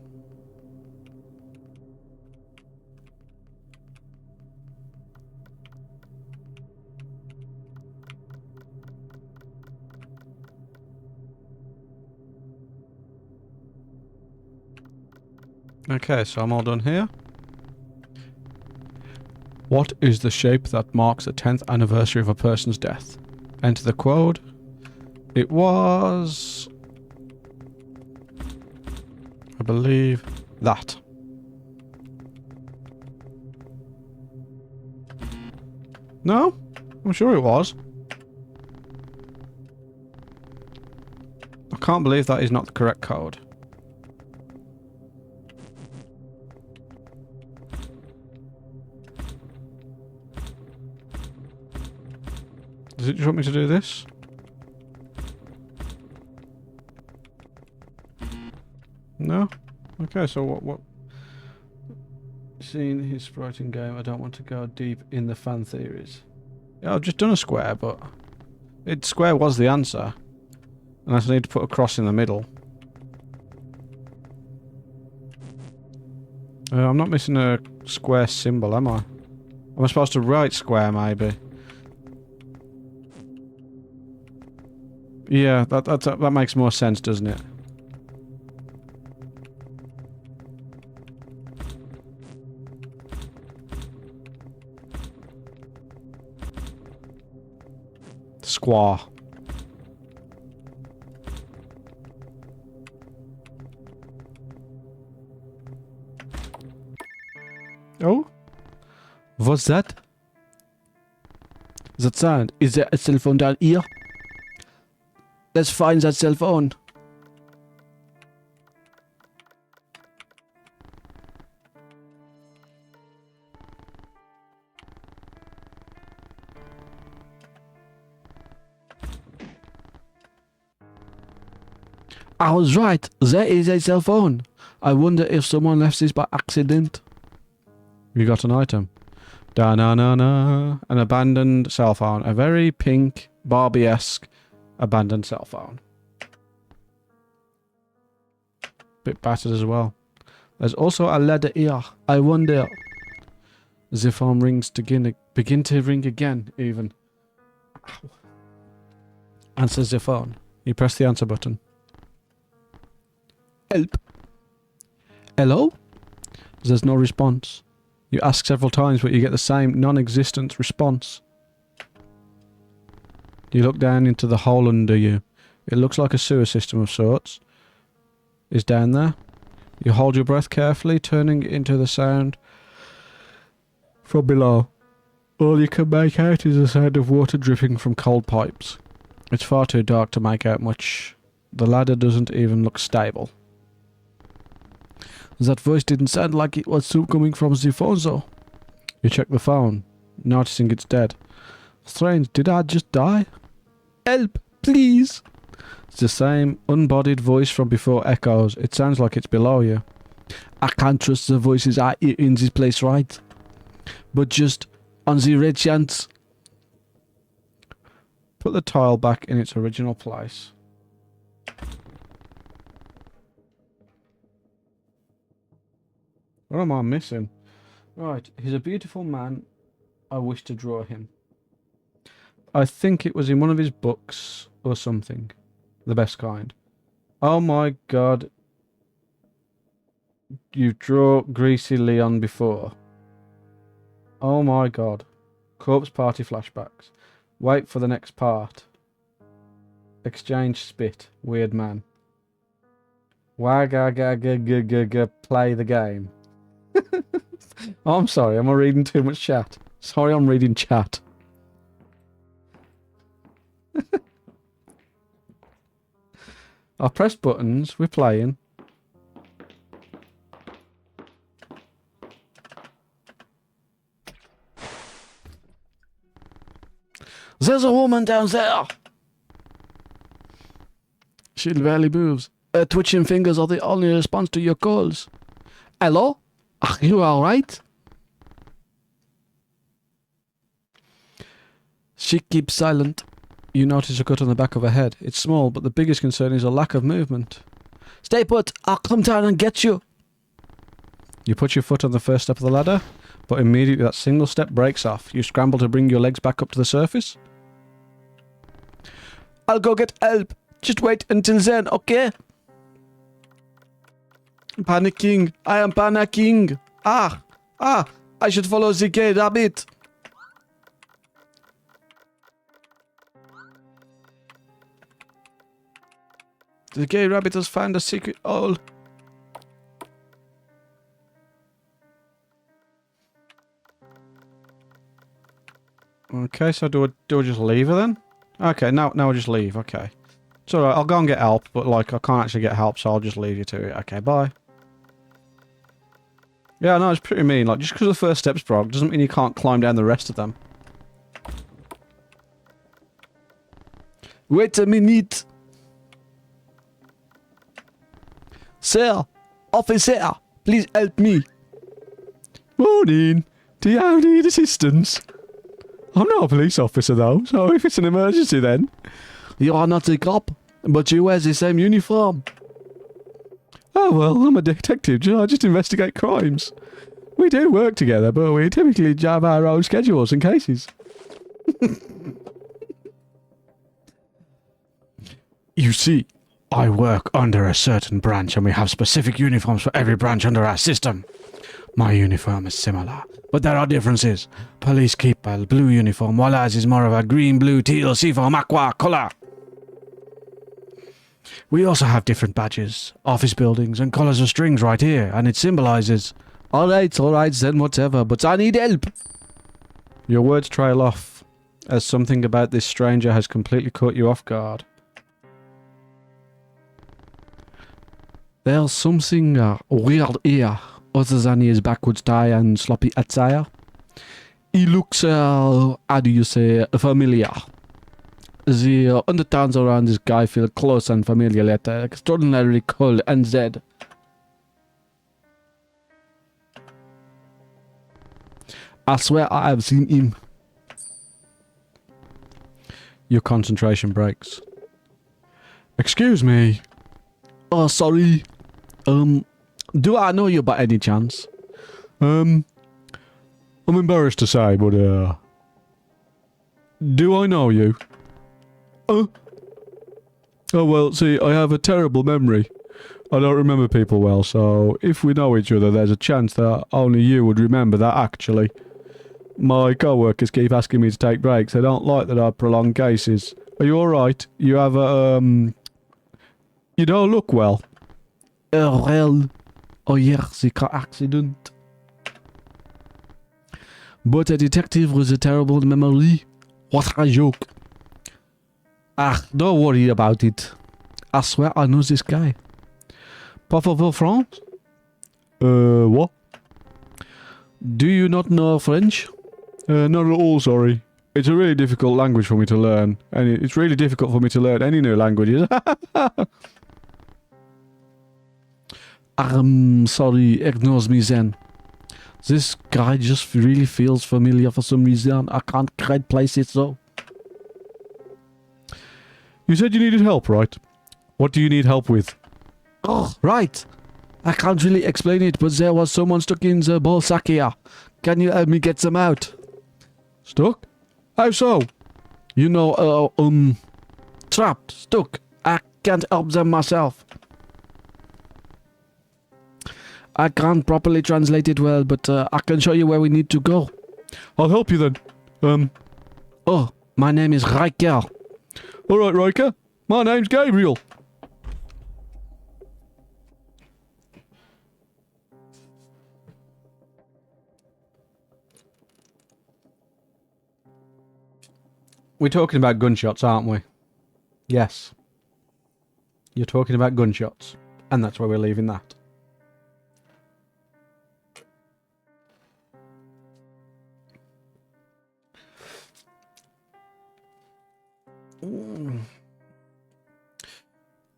Okay, so I'm all done here. What is the shape that marks the 10th anniversary of a person's death? Enter the quote. It was... I believe that. No? I'm sure it was. I can't believe that is not the correct code. Does it just want me to do this? No? Okay, so what? Seeing his sprite in game, I don't want to go deep in the fan theories. Yeah, I've just done a square, but... square was the answer. And I just need to put a cross in the middle. I'm not missing a square symbol, am I? Am I supposed to write square, maybe? Yeah, that makes more sense, doesn't it? Squaw. Oh? What's that? That sound. Is there a cell phone down here? Let's find that cell phone. I was right. There is a cell phone. I wonder if someone left this by accident. You got an item. Da-na-na-na. An abandoned cell phone. A very pink, Barbie-esque abandoned cell phone. Bit battered as well. There's also a letter here. I wonder. The phone rings to begin to ring again, even. Ow. Answers the phone. You press the answer button. Help. Hello? There's no response. You ask several times, but you get the same non-existent response. You look down into the hole under you. It looks like a sewer system of sorts. Is down there. You hold your breath carefully, turning into the sound from below. All you can make out is the sound of water dripping from cold pipes. It's far too dark to make out much. The ladder doesn't even look stable. That voice didn't sound like it was coming from the phone though. You check the phone, noticing it's dead. Strange, did I just die? Help, please! The same unbodied voice from before echoes. It sounds like it's below you. I can't trust the voices I hear in this place, right? But just on the red chance. Put the tile back in its original place. What am I missing? Right, he's a beautiful man. I wish to draw him. I think it was in one of his books or something. The best kind. Oh my god. You've drawn Greasy Leon before. Oh my god. Corpse party flashbacks. Wait for the next part. Exchange spit. Weird man. Wag-a-ga-ga-ga-ga-ga. Play the game. Oh, I'm sorry. Am I reading too much chat? Sorry, I'm reading chat. I press buttons. We're playing. There's a woman down there. She barely moves. Her twitching fingers are the only response to your calls. Hello? Are you alright? She keeps silent. You notice a cut on the back of her head. It's small, but the biggest concern is a lack of movement. Stay put. I'll come down and get you. You put your foot on the first step of the ladder, but immediately that single step breaks off. You scramble to bring your legs back up to the surface. I'll go get help. Just wait until then, okay? Panicking. I am panicking. I should follow the gay rabbit. The gay rabbit has found a secret hole. Okay, so do I just leave her then? Okay, now I just leave, okay. It's alright, I'll go and get help, but like, I can't actually get help, so I'll just leave you to it. Okay, bye. Yeah, no, it's pretty mean. Like, just because the first step's broke doesn't mean you can't climb down the rest of them. Wait a minute. Sir, officer, please help me. Morning. Do you need assistance? I'm not a police officer though, so if it's an emergency then. You are not a cop, but you wear the same uniform. Oh well, I'm a detective, I just investigate crimes. We do work together, but we typically have our own schedules and cases. You see, I work under a certain branch and we have specific uniforms for every branch under our system. My uniform is similar, but there are differences. Police keep a blue uniform, while ours is more of a green, blue, teal, seafoam, aqua colour. We also have different badges, office buildings, and colours of strings right here, and it symbolises. Alright, then whatever, but I need help. Your words trail off, as something about this stranger has completely caught you off guard. There's something weird here, other than his backwards tie and sloppy attire. He looks, how do you say, familiar. The undertones around this guy feel close and familiar, yet extraordinarily cold and dead. I swear I have seen him. Your concentration breaks. Excuse me. Oh, sorry. Do I know you by any chance? I'm embarrassed to say, but, do I know you? Oh, well, see, I have a terrible memory. I don't remember people well, so if we know each other, there's a chance that only you would remember that, actually. My co-workers keep asking me to take breaks. They don't like that I prolong cases. Are you alright? You have a, you don't look well. Well, oh yeah, the car accident. but a detective with a terrible memory. What a joke. Ah, don't worry about it. I swear I know this guy. Parlez-vous France? What? Do you not know French? Not at all, sorry. It's a really difficult language for me to learn. And it's really difficult for me to learn any new languages. Sorry, ignore me then. This guy just really feels familiar for some reason. I can't quite place it though. You said you needed help, right? What do you need help with? Oh, right. I can't really explain it, but there was someone stuck in the ball sack here. Can you help me get them out? Stuck? How so? You know, trapped, stuck. I can't help them myself. I can't properly translate it well, but I can show you where we need to go. I'll help you then. Oh, my name is Riker. Alright, Riker. My name's Gabriel. We're talking about gunshots, aren't we? Yes. You're talking about gunshots. And that's where we're leaving that.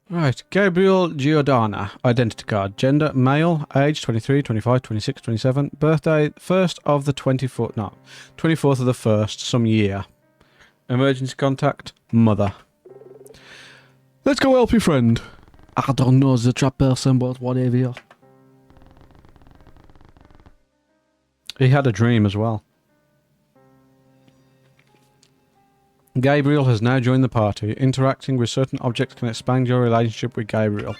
Right, Gabriel Giordana, identity card, gender, male, age 23, 25, 26, 27, birthday 1st of the 24th, no, 24th of the 1st, some year. Emergency contact, mother. Let's go help your friend. I don't know the trap person, but whatever. He had a dream as well. Gabriel has now joined the party. Interacting with certain objects can expand your relationship with Gabriel.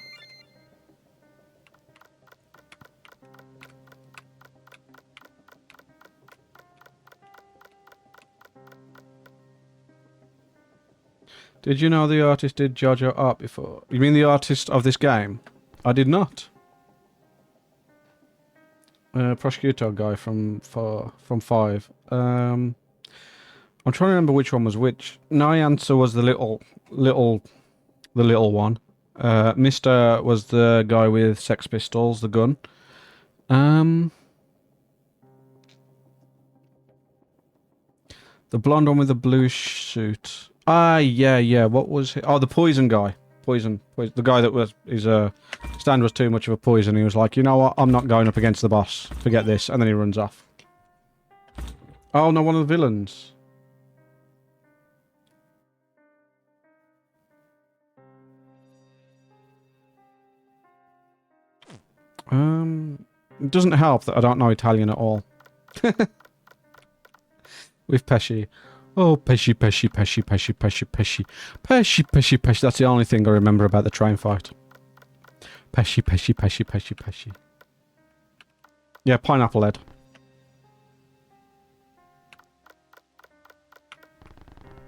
Did you know the artist did JoJo art before? You mean the artist of this game? I did not. Prosecutor guy from 5. I'm trying to remember which one was which. Nyansa was the little one. Mr. was the guy with Sex Pistols, the gun. The blonde one with the blue suit. Ah, yeah. What was he? Oh, the poison guy. Poison. The guy that was his stand was too much of a poison. He was like, you know what? I'm not going up against the boss. Forget this, and then he runs off. Oh no, one of the villains. It doesn't help that I don't know Italian at all. With Pesci. Oh, Pesci. That's the only thing I remember about the train fight. Pesci. Yeah, pineapple head.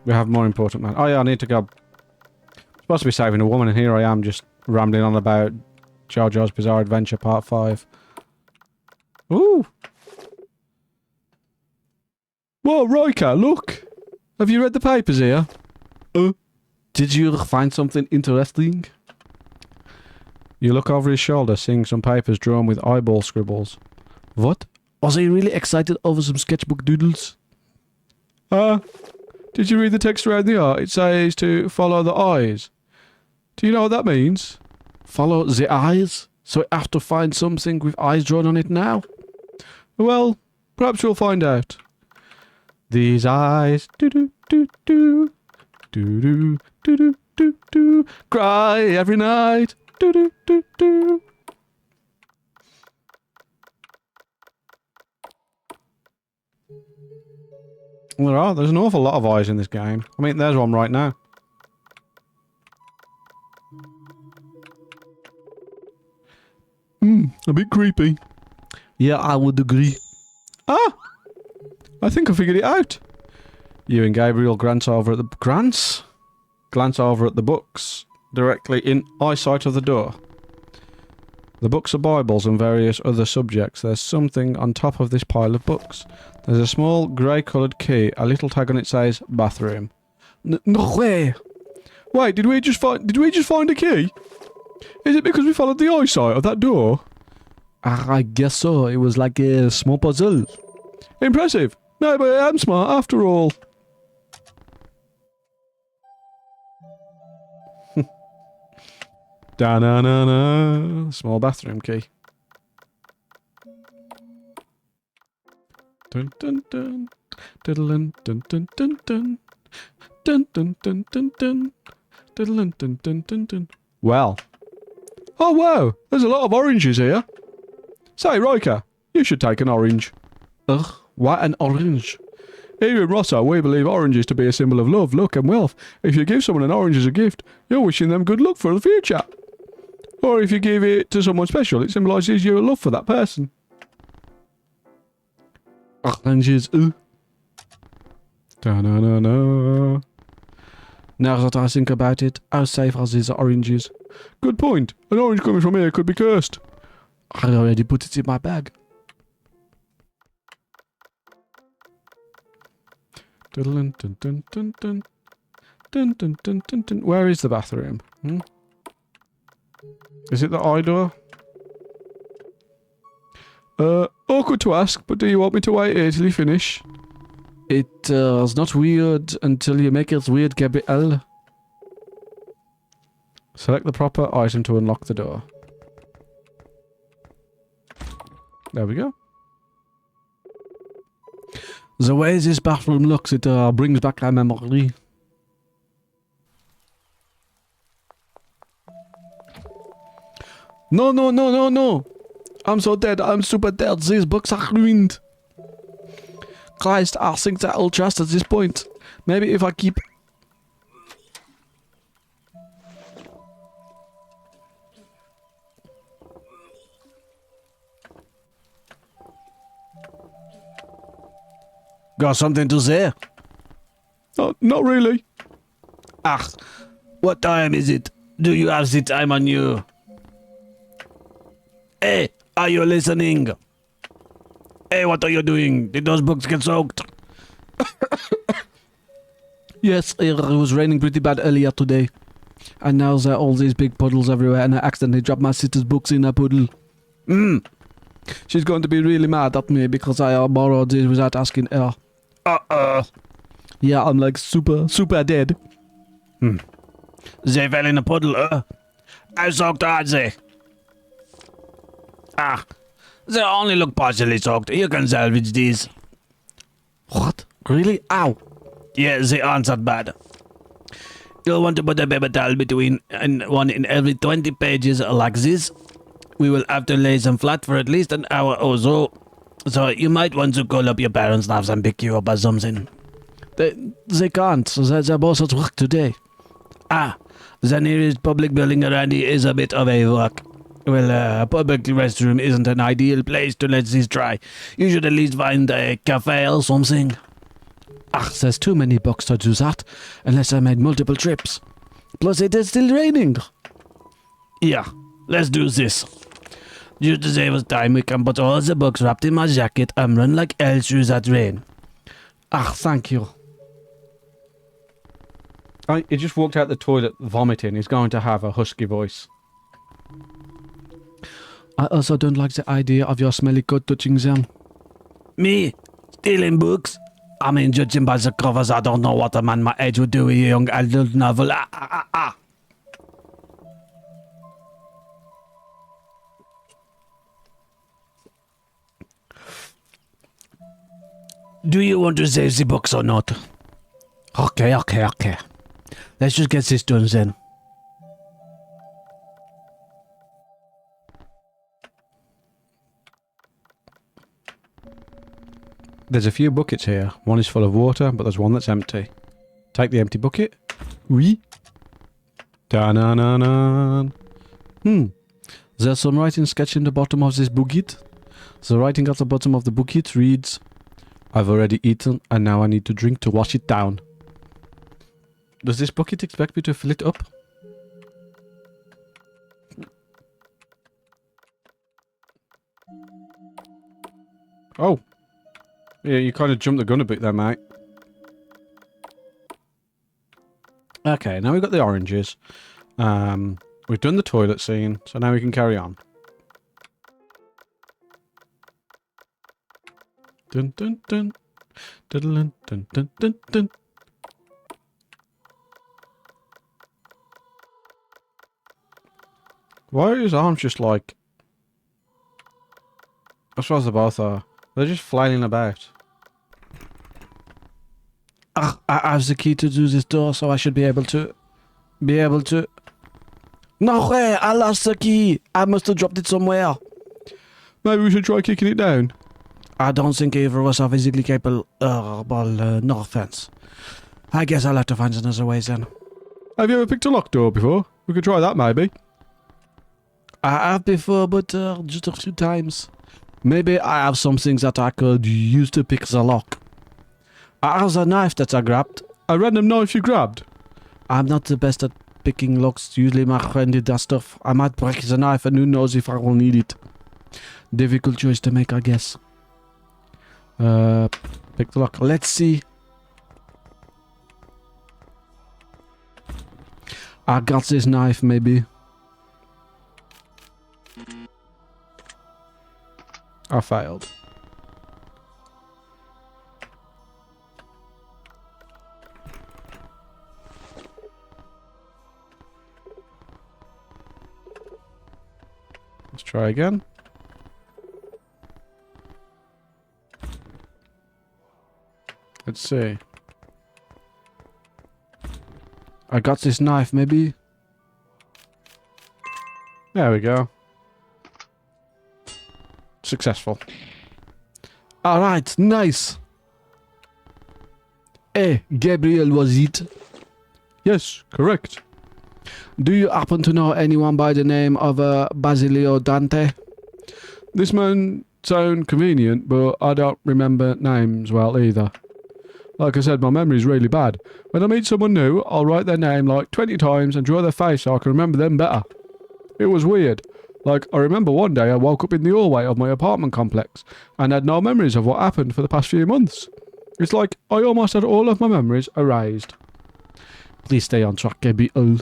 We have more important man. Oh yeah, I need to go. Supposed to be saving a woman, and here I am just rambling on about JoJo's Bizarre Adventure Part 5. Ooh! Whoa, Riker, look! Have you read the papers here? Did you find something interesting? You look over his shoulder, seeing some papers drawn with eyeball scribbles. What? Was he really excited over some sketchbook doodles? Did you read the text around the art? It says to follow the eyes. Do you know what that means? Follow the eyes? So I have to find something with eyes drawn on it now? Well, perhaps we'll find out. These eyes, do-do-do-do, do-do-do-do-do, cry every night, do-do-do-do. Well, there's an awful lot of eyes in this game. I mean, there's one right now. A bit creepy. Yeah, I would agree. Ah! I think I figured it out. You and Gabriel glance over at the books, directly in eyesight of the door. The books are Bibles and various other subjects. There's something on top of this pile of books. There's a small grey-coloured key. A little tag on it says bathroom. No way! Wait, did we just find a key? Is it because we followed the eyesight of that door? I guess so. It was like a small puzzle. Impressive. No, but I'm smart after all. Da-na-na-na. Small bathroom key. Dun dun dun. Diddle-dun dun dun dun dun. Dun dun dun dun dun. Diddle-dun dun dun dun dun. Well. Oh wow, there's a lot of oranges here. Say, Riker, you should take an orange. Ugh, why an orange? Here in Rosso, we believe oranges to be a symbol of love, luck and wealth. If you give someone an orange as a gift, you're wishing them good luck for the future. Or if you give it to someone special, it symbolises your love for that person. Oranges, Da-na-na-na. Now that I think about it, how safe are these oranges? Good point. An orange coming from here could be cursed. I already put it in my bag. Dun dun dun dun dun. Dun dun dun dun dun. Where is the bathroom? Is it the eye door? Awkward to ask, but do you want me to wait here till you finish? It's not weird until you make it weird, Gabriel. Select the proper item to unlock the door. There we go. The way this bathroom looks, it brings back my memory. No, no, no, no, no! I'm so dead, I'm super dead, these books are ruined. Christ, I think they're all trust at this point. Maybe if I keep... Got something to say? Oh, not really. Ah, what time is it? Do you have the time on you? Hey, are you listening? Hey, what are you doing? Did those books get soaked? Yes, it was raining pretty bad earlier today. And now there are all these big puddles everywhere and I accidentally dropped my sister's books in a puddle. She's going to be really mad at me because I borrowed these without asking her. Yeah, I'm like super dead. They fell in a puddle, How soaked are they? Ah, they only look partially soaked. You can salvage these. What? Really? Ow. Yeah, they aren't that bad. You'll want to put a paper towel between and one in every 20 pages like this. We will have to lay them flat for at least an hour or so. So you might want to call up your parents and have them pick you up or something. They can't. They're both at work today. Ah, the nearest public building around here is a bit of a walk. Well, a public restroom isn't an ideal place to let this dry. You should at least find a cafe or something. Ah, there's too many books to do that, unless I made multiple trips. Plus it is still raining. Yeah, let's do this. Just to save us time, we can put all the books wrapped in my jacket and run like hell through that rain. Ah, thank you. He just walked out the toilet vomiting. He's going to have a husky voice. I also don't like the idea of your smelly coat touching them. Me? Stealing books? I mean, judging by the covers, I don't know what a man my age would do with a young adult novel. Do you want to save the books or not? Okay. Let's just get this done then. There's a few buckets here. One is full of water, but there's one that's empty. Take the empty bucket. Oui. Da-na-na-na. There's some writing sketch in the bottom of this bucket. The writing at the bottom of the bucket reads, I've already eaten, and now I need to drink to wash it down. Does this bucket expect me to fill it up? Oh. Yeah, you kind of jumped the gun a bit there, mate. Okay, now we've got the oranges. We've done the toilet scene, so now we can carry on. Dun dun dun. Dun dun dun dun dun dun. Why are his arms just like... I suppose they both are. They're just flailing about. I have the key to do this door, so I should be able to... No way! I lost the key! I must have dropped it somewhere. Maybe we should try kicking it down. I don't think either of us are physically capable... no offense. I guess I'll have to find another way then. Have you ever picked a locked door before? We could try that, maybe. I have before, but just a few times. Maybe I have some things that I could use to pick the lock. I have a knife that I grabbed. A random knife you grabbed? I'm not the best at picking locks. Usually my friend did that stuff. I might break the knife and who knows if I will need it. Difficult choice to make, I guess. Pick the lock. Let's see. I got this knife, maybe. I failed. Let's try again. Let's see. I got this knife, maybe. There we go. Successful. Alright, nice. Hey, Gabriel, was it? Yes, correct. Do you happen to know anyone by the name of Basilio Dante? This man sound convenient, but I don't remember names well either. Like I said, my memory's really bad. When I meet someone new, I'll write their name like 20 times and draw their face so I can remember them better. It was weird. Like, I remember one day I woke up in the hallway of my apartment complex and had no memories of what happened for the past few months. It's like I almost had all of my memories erased. Please stay on track, Gabriel.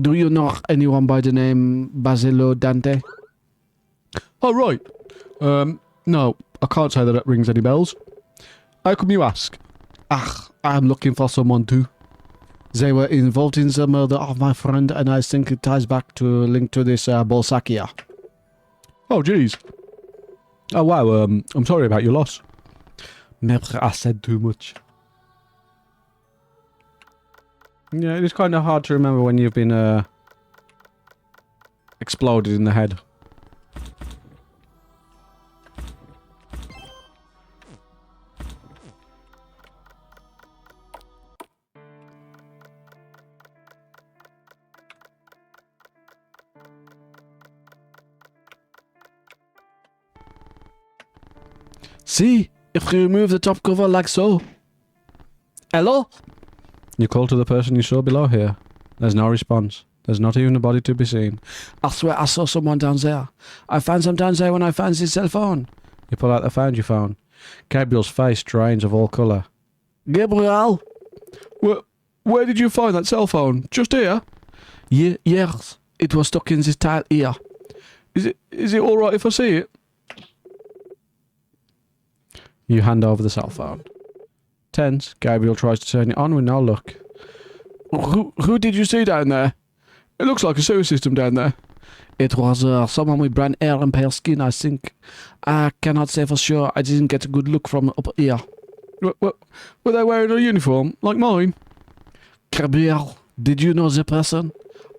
Do you know anyone by the name Basilio Dante? Oh, right. No, I can't say that it rings any bells. How come you ask? I'm looking for someone too. They were involved in the murder of my friend, and I think it ties back to a link to this Bolsakia. Oh, jeez. Oh, wow, I'm sorry about your loss. Maybe I said too much. Yeah, it is kind of hard to remember when you've been, exploded in the head. See, if you remove the top cover like so. Hello? You call to the person you saw below here. There's no response. There's not even a body to be seen. I swear I saw someone down there. I found some down there when I found his cell phone. You pull out the found you found. Gabriel's face drains of all colour. Gabriel? Where did you find that cell phone? Just here? Yes. It was stuck in this tile here. Is it alright if I see it? You hand over the cell phone. Tense, Gabriel tries to turn it on with no luck. Who did you see down there? It looks like a sewer system down there. It was someone with brown hair and pale skin, I think. I cannot say for sure. I didn't get a good look from up here. Were they wearing a uniform, like mine? Gabriel, did you know the person?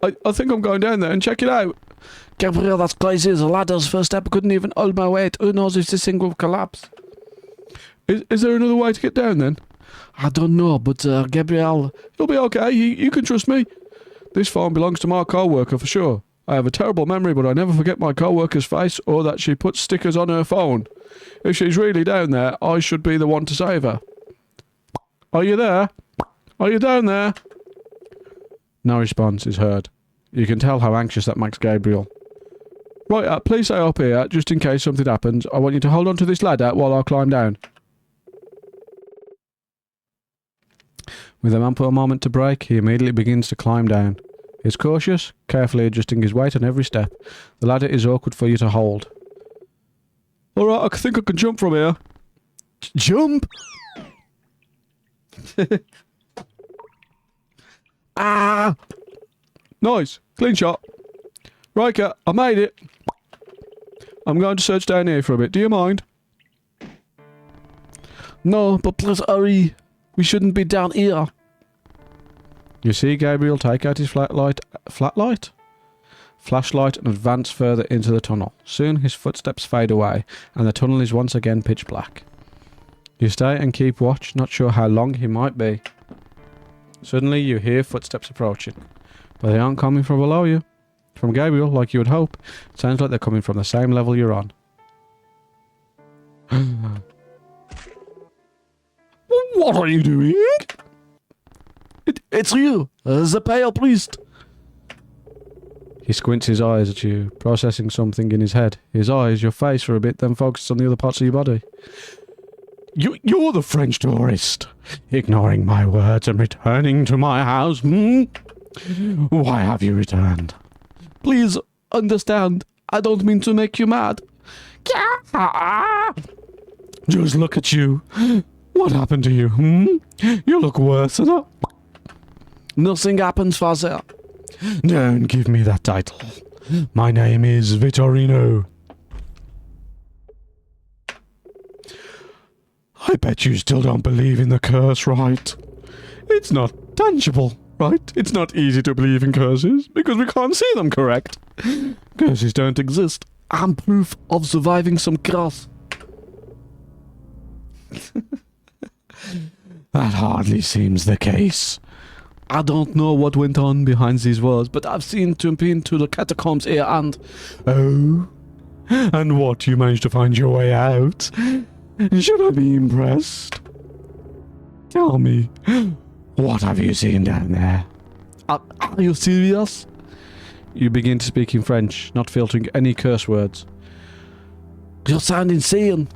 I think I'm going down there and check it out. Gabriel, that's crazy. The ladder's first step couldn't even hold my weight. Who knows if this thing will collapse? Is there another way to get down then? I don't know, but Gabriel... You'll be okay, you can trust me. This phone belongs to my co-worker for sure. I have a terrible memory, but I never forget my co-worker's face or that she puts stickers on her phone. If she's really down there, I should be the one to save her. Are you there? Are you down there? No response is heard. You can tell how anxious that makes Gabriel. Right, please stay up here, just in case something happens. I want you to hold on to this ladder while I climb down. With ample moment to break, he immediately begins to climb down. He's cautious, carefully adjusting his weight on every step. The ladder is awkward for you to hold. Alright, I think I can jump from here. Jump? Ah! Nice. Clean shot. Riker, I made it. I'm going to search down here for a bit. Do you mind? No, but please hurry. We shouldn't be down here. You see Gabriel take out his flashlight and advance further into the tunnel. Soon his footsteps fade away, and the tunnel is once again pitch black. You stay and keep watch, not sure how long he might be. Suddenly you hear footsteps approaching, but they aren't coming from below you. From Gabriel, like you would hope. It sounds like they're coming from the same level you're on. What are you doing? It's you, the pale priest. He squints his eyes at you, processing something in his head. His eyes, your face for a bit, then focuses on the other parts of your body. You're the French tourist, ignoring my words and returning to my house, hmm? Why have you returned? Please understand, I don't mean to make you mad. Just look at you. What happened to you, hmm? You look worse than a... Nothing happens, Father. Don't give me that title. My name is Vittorino. I bet you still don't believe in the curse, right? It's not tangible, right? It's not easy to believe in curses, because we can't see them, correct? Curses don't exist. I'm proof of surviving some curse. That hardly seems the case. I don't know what went on behind these walls, but I've seen jump into the catacombs here and... Oh? And what, you managed to find your way out? Should I be impressed? Tell me, what have you seen down there? Are you serious? You begin to speak in French, not filtering any curse words. You sound insane.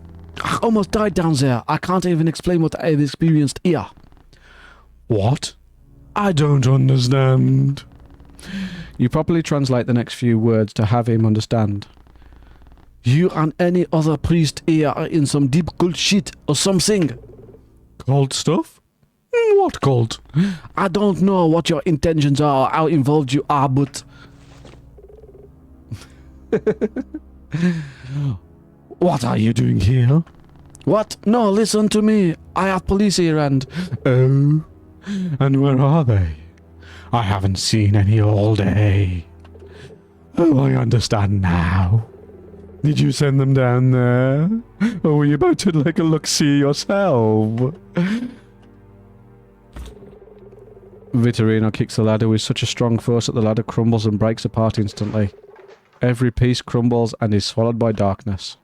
I almost died down there. I can't even explain what I've experienced here. What? I don't understand. You properly translate the next few words to have him understand. You and any other priest here are in some deep cult shit or something. Cult stuff? What cult? I don't know what your intentions are or how involved you are, but... What are you doing here? What? No, listen to me. I have police here and... Oh? And where are they? I haven't seen any all day. Oh, I understand now. Did you send them down there? Or were you about to take a look-see yourself? Vittorino kicks the ladder with such a strong force that the ladder crumbles and breaks apart instantly. Every piece crumbles and is swallowed by darkness.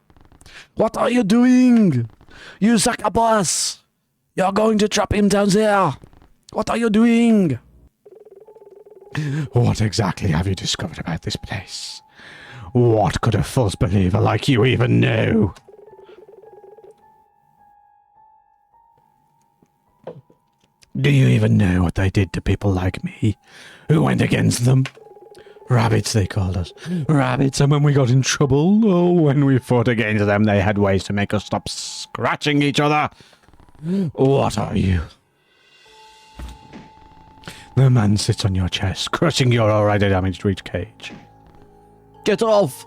What are you doing? You sucker boss! You're going to trap him down there! What are you doing? What exactly have you discovered about this place? What could a false believer like you even know? Do you even know what they did to people like me, who went against them? Rabbits, they called us. Rabbits, and when we got in trouble, or when we fought against them, they had ways to make us stop scratching each other. What are you? The man sits on your chest, crushing your already damaged rib cage. Get off!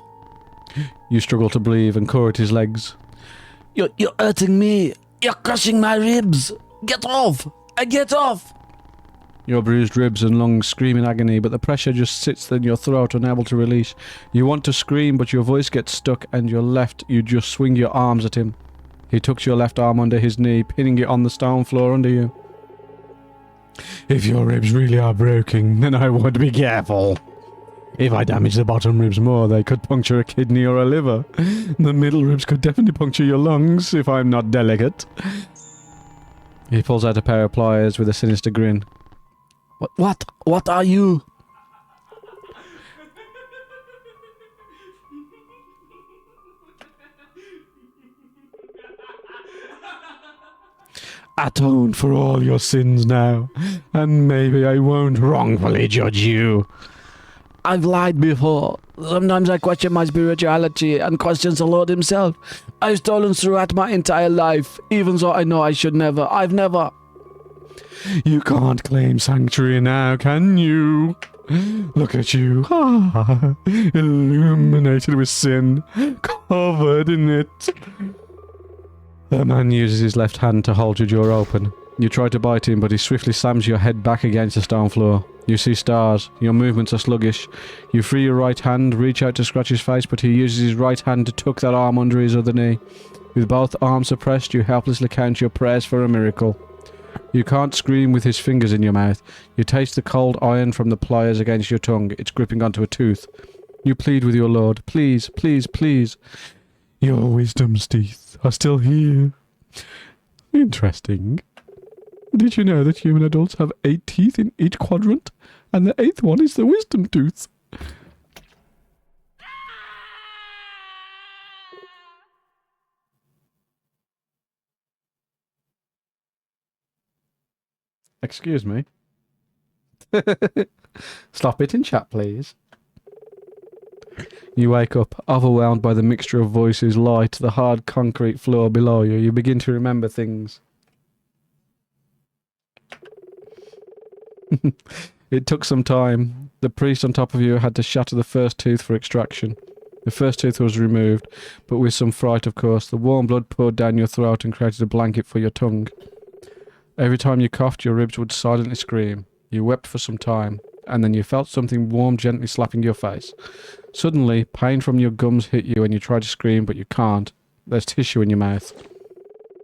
You struggle to breathe and claw at his legs. You're hurting me! You're crushing my ribs! Get off! Get off! Your bruised ribs and lungs scream in agony, but the pressure just sits in your throat, unable to release. You want to scream, but your voice gets stuck, and you just swing your arms at him. He tucks your left arm under his knee, pinning it on the stone floor under you. If your ribs really are broken, then I would be careful. If I damage the bottom ribs more, they could puncture a kidney or a liver. The middle ribs could definitely puncture your lungs, if I'm not delicate. He pulls out a pair of pliers with a sinister grin. What are you? atone for all your sins now, and maybe I won't wrongfully judge you. I've lied before. Sometimes I question my spirituality and questions the Lord himself. I've stolen throughout my entire life, even though I know I should never. I've never. You can't claim sanctuary now, can you? Look at you, illuminated with sin, covered in it. The man uses his left hand to hold your jaw open. You try to bite him, but he swiftly slams your head back against the stone floor. You see stars. Your movements are sluggish. You free your right hand, reach out to scratch his face, but he uses his right hand to tuck that arm under his other knee. With both arms suppressed, you helplessly count your prayers for a miracle. You can't scream with his fingers in your mouth. You taste the cold iron from the pliers against your tongue. It's gripping onto a tooth. You plead with your lord. Please, please, please. Your wisdom's teeth are still here. Interesting. Did you know that human adults have 8 teeth in each quadrant? And the 8th one is the wisdom tooth. Excuse me. Stop it in chat, please. You wake up, overwhelmed by the mixture of voices, light, the hard concrete floor below you. You begin to remember things. It took some time. The priest on top of you had to shatter the first tooth for extraction. The first tooth was removed, but with some fright, of course. The warm blood poured down your throat and created a blanket for your tongue. Every time you coughed, your ribs would silently scream. You wept for some time, and then you felt something warm gently slapping your face. Suddenly, pain from your gums hit you and you try to scream, but you can't. There's tissue in your mouth.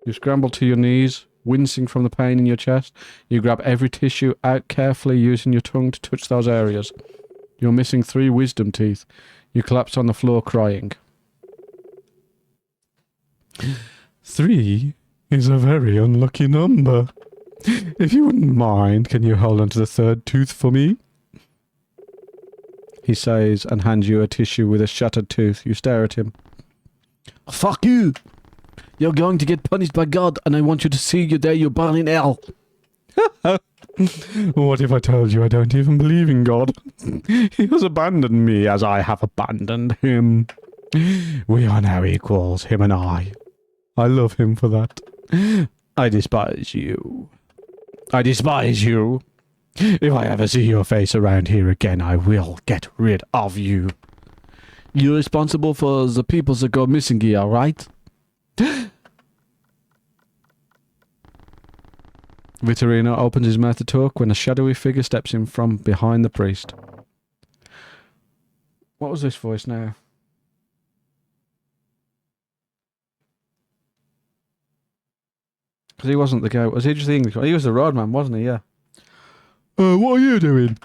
You scramble to your knees, wincing from the pain in your chest. You grab every tissue out carefully, using your tongue to touch those areas. You're missing 3 wisdom teeth. You collapse on the floor crying. 3 is a very unlucky number. If you wouldn't mind, can you hold onto the 3rd tooth for me? He says and hands you a tissue with a shattered tooth. You stare at him. Fuck you! You're going to get punished by God, and I want you to see you there, you burn in hell. What if I told you I don't even believe in God? He has abandoned me as I have abandoned him. We are now equals, him and I. I love him for that. I despise you. I despise you. If I ever see your face around here again, I will get rid of you. You're responsible for the people that go missing here, right? Vitorino opens his mouth to talk when a shadowy figure steps in from behind the priest. What was this voice now? Because he wasn't the guy. Was he just the English one? He was the roadman, wasn't he? Yeah. What are you doing?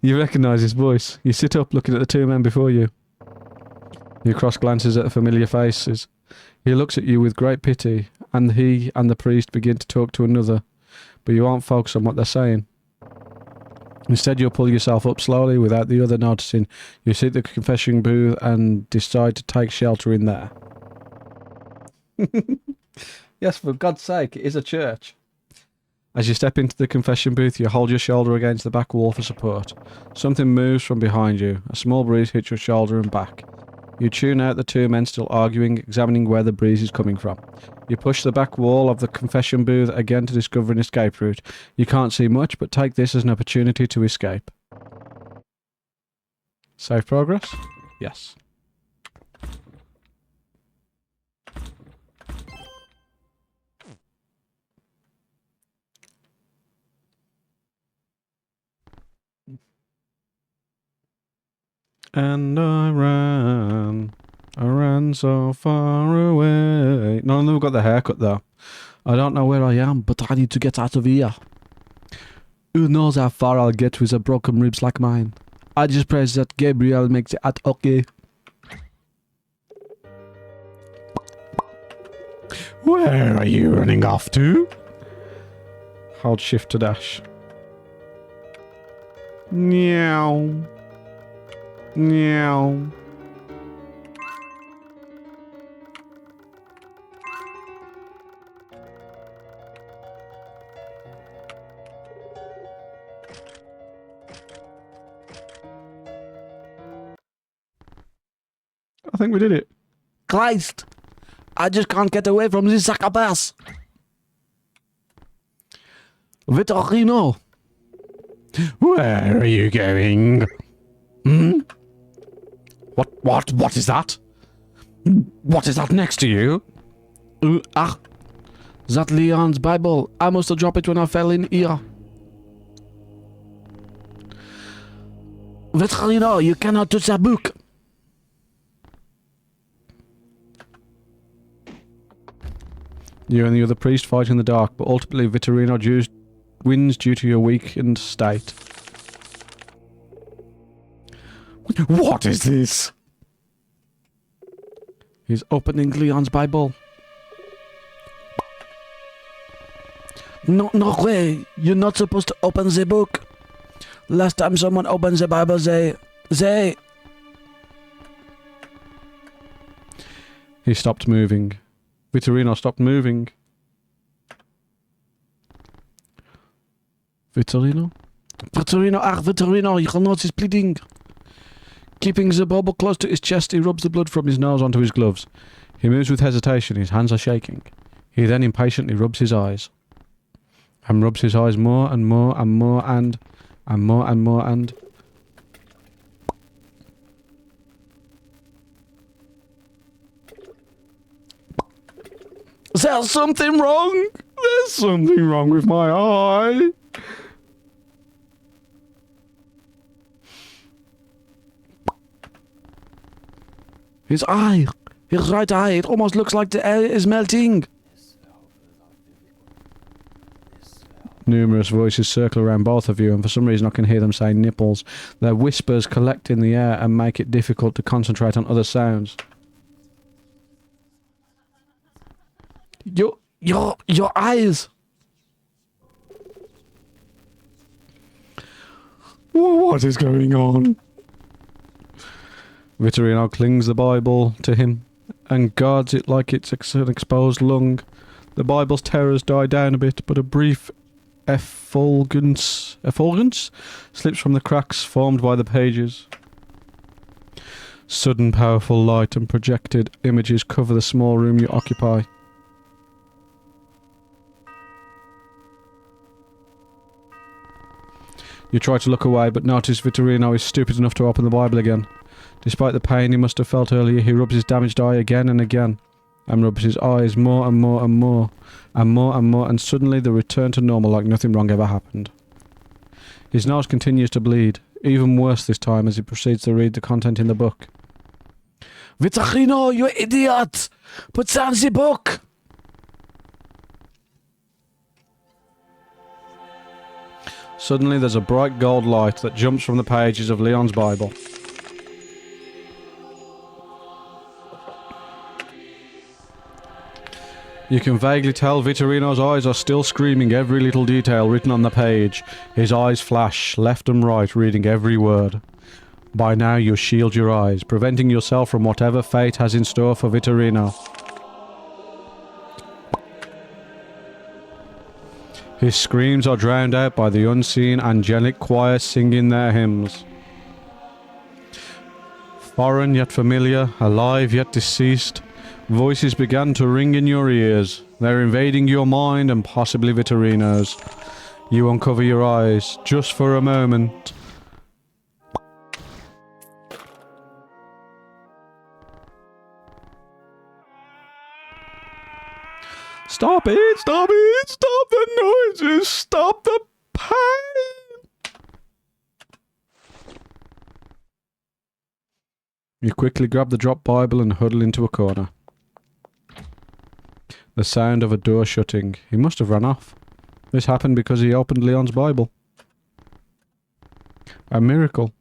You recognise his voice. You sit up looking at the 2 men before you. You cross glances at the familiar faces. He looks at you with great pity, and he and the priest begin to talk to another, but you aren't focused on what they're saying. Instead, you'll pull yourself up slowly without the other noticing. You sit at the confession booth and decide to take shelter in there. Yes, for God's sake, it is a church. As you step into the confession booth, you hold your shoulder against the back wall for support. Something moves from behind you. A small breeze hits your shoulder and back. You tune out the 2 men still arguing, examining where the breeze is coming from. You push the back wall of the confession booth again to discover an escape route. You can't see much, but take this as an opportunity to escape. Save progress? Yes. And I ran so far away. None of them got the haircut though. I don't know where I am, but I need to get out of here. Who knows how far I'll get with a broken ribs like mine. I just pray that Gabriel makes it out okay. Where are you running off to? Hold shift to dash. Meow. Meow. I think we did it. Christ! I just can't get away from this succubus! Vitorino! Where are you going? Hmm? What is that? What is that next to you? That Leon's Bible. I must have dropped it when I fell in here. Vitorino, you cannot touch that book. You and the other priest fight in the dark, but ultimately Vitorino wins due to your weakened state. What is this? He's opening Leon's Bible. No way. You're not supposed to open the book. Last time someone opened the Bible, they... He stopped moving. Vitorino stopped moving. Vitorino? Vitorino, your nose is bleeding. Keeping the Bible close to his chest, he rubs the blood from his nose onto his gloves. He moves with hesitation, his hands are shaking. He then impatiently rubs his eyes. And rubs his eyes more and more and more and more and more and... There's something wrong. There's something wrong with my eye. His eye. His right eye. It almost looks like the air is melting. Numerous voices circle around both of you, and for some reason I can hear them say nipples. Their whispers collect in the air and make it difficult to concentrate on other sounds. Your eyes. What is going on? Vitorino clings the Bible to him and guards it like it's an exposed lung. The Bible's terrors die down a bit, but a brief effulgence slips from the cracks formed by the pages. Sudden powerful light and projected images cover the small room you occupy. You try to look away, but notice Vitorino is stupid enough to open the Bible again. Despite the pain he must have felt earlier, he rubs his damaged eye again and again, and rubs his eyes more and more and more, and more and more, and suddenly they return to normal like nothing wrong ever happened. His nose continues to bleed, even worse this time as he proceeds to read the content in the book. Vitorino, you idiot! Put down the book! Suddenly there's a bright gold light that jumps from the pages of Leon's Bible. You can vaguely tell Vitorino's eyes are still screaming every little detail written on the page. His eyes flash left and right, reading every word. By now you shield your eyes, preventing yourself from whatever fate has in store for Vitorino. His screams are drowned out by the unseen angelic choir singing their hymns. Foreign yet familiar, alive yet deceased, voices began to ring in your ears. They're invading your mind and possibly Vitorino's. You uncover your eyes, just for a moment. Stop it! Stop it! Stop the noises! Stop the pain! You quickly grab the dropped Bible and huddle into a corner. The sound of a door shutting. He must have run off. This happened because he opened Leon's Bible. A miracle.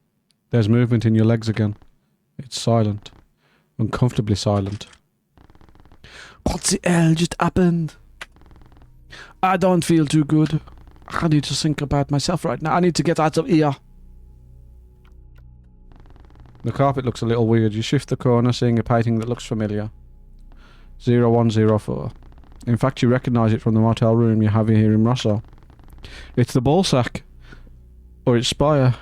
There's movement in your legs again. It's silent. Uncomfortably silent. What the hell just happened? I don't feel too good. I need to think about myself right now. I need to get out of here. The carpet looks a little weird. You shift the corner, seeing a painting that looks familiar. 0104. In fact, you recognise it from the motel room you have here in Rosso. It's the ball sack. Or its spire.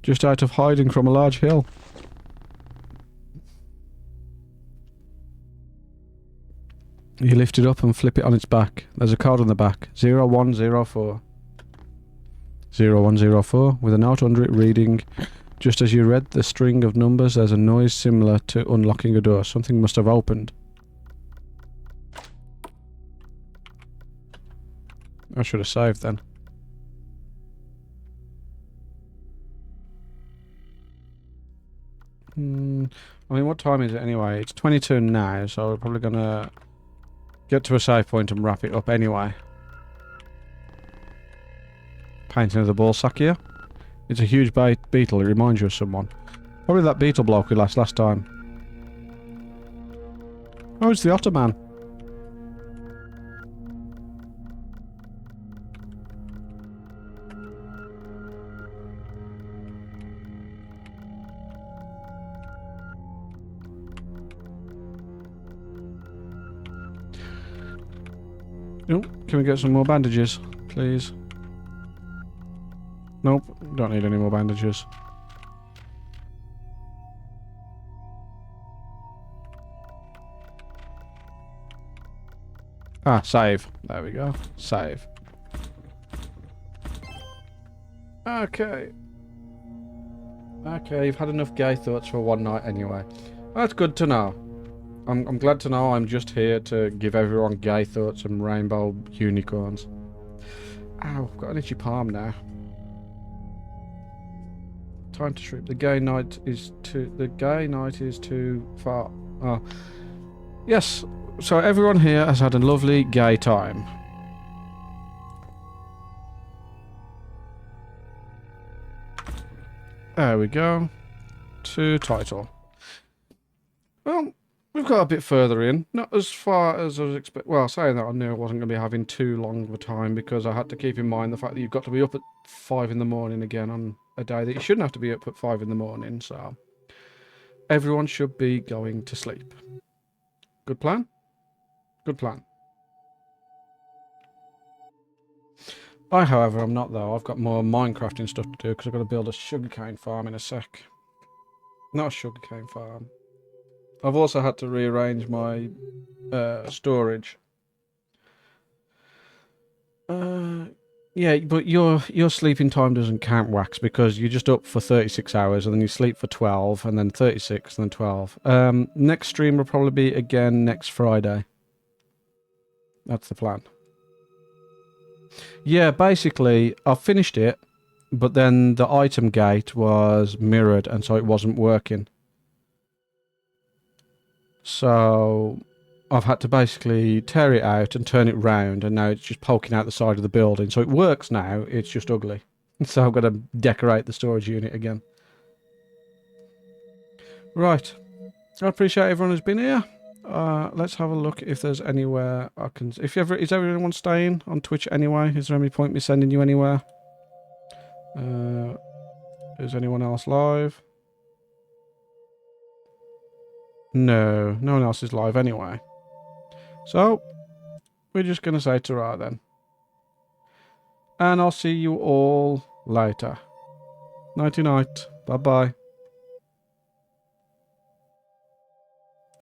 Just out of hiding from a large hill. You lift it up and flip it on its back. There's a card on the back. 0104. 0104 with a note under it reading, just as you read the string of numbers, there's a noise similar to unlocking a door. Something must have opened. I should have saved then. I mean, what time is it anyway? It's 22 now, so we're probably gonna get to a save point and wrap it up anyway. Painting of the ball sack here. It's a huge beetle. It reminds you of someone. Probably that beetle bloke we last time. Oh, it's the Ottoman. Oh, can we get some more bandages, please? Nope, don't need any more bandages. Ah, save. There we go. Save. Okay. Okay, you've had enough gay thoughts for one night anyway. That's good to know. I'm glad to know I'm just here to give everyone gay thoughts and rainbow unicorns. Ow, I've got an itchy palm now. Time to sleep. The gay night is too far. Oh. Yes, so everyone here has had a lovely gay time. There we go. To title. Well, we've got a bit further in. Not as far as I was expecting. Well, saying that, I knew I wasn't going to be having too long of a time because I had to keep in mind the fact that you've got to be up at 5 in the morning again on a day that you shouldn't have to be up at 5 in the morning. So everyone should be going to sleep. Good plan? Good plan. I, however, am not though. I've got more Minecrafting stuff to do because I've got to build a sugarcane farm in a sec. Not a sugarcane farm. I've also had to rearrange my storage. Yeah, but your sleeping time doesn't count, Wax, because you're just up for 36 hours and then you sleep for 12 and then 36 and then 12. Next stream will probably be again next Friday. That's the plan. Yeah, basically, I finished it, but then the item gate was mirrored and so it wasn't working. So I've had to basically tear it out and turn it round, and now it's just poking out the side of the building. So it works now, it's just ugly. So I've got to decorate the storage unit again. Right. I appreciate everyone who's been here. Let's have a look if there's anywhere I can... Is everyone staying on Twitch anyway? Is there any point me sending you anywhere? Is anyone else live? No, no one else is live anyway. So, we're just going to say ta-ra then. And I'll see you all later. Nighty-night. Bye-bye.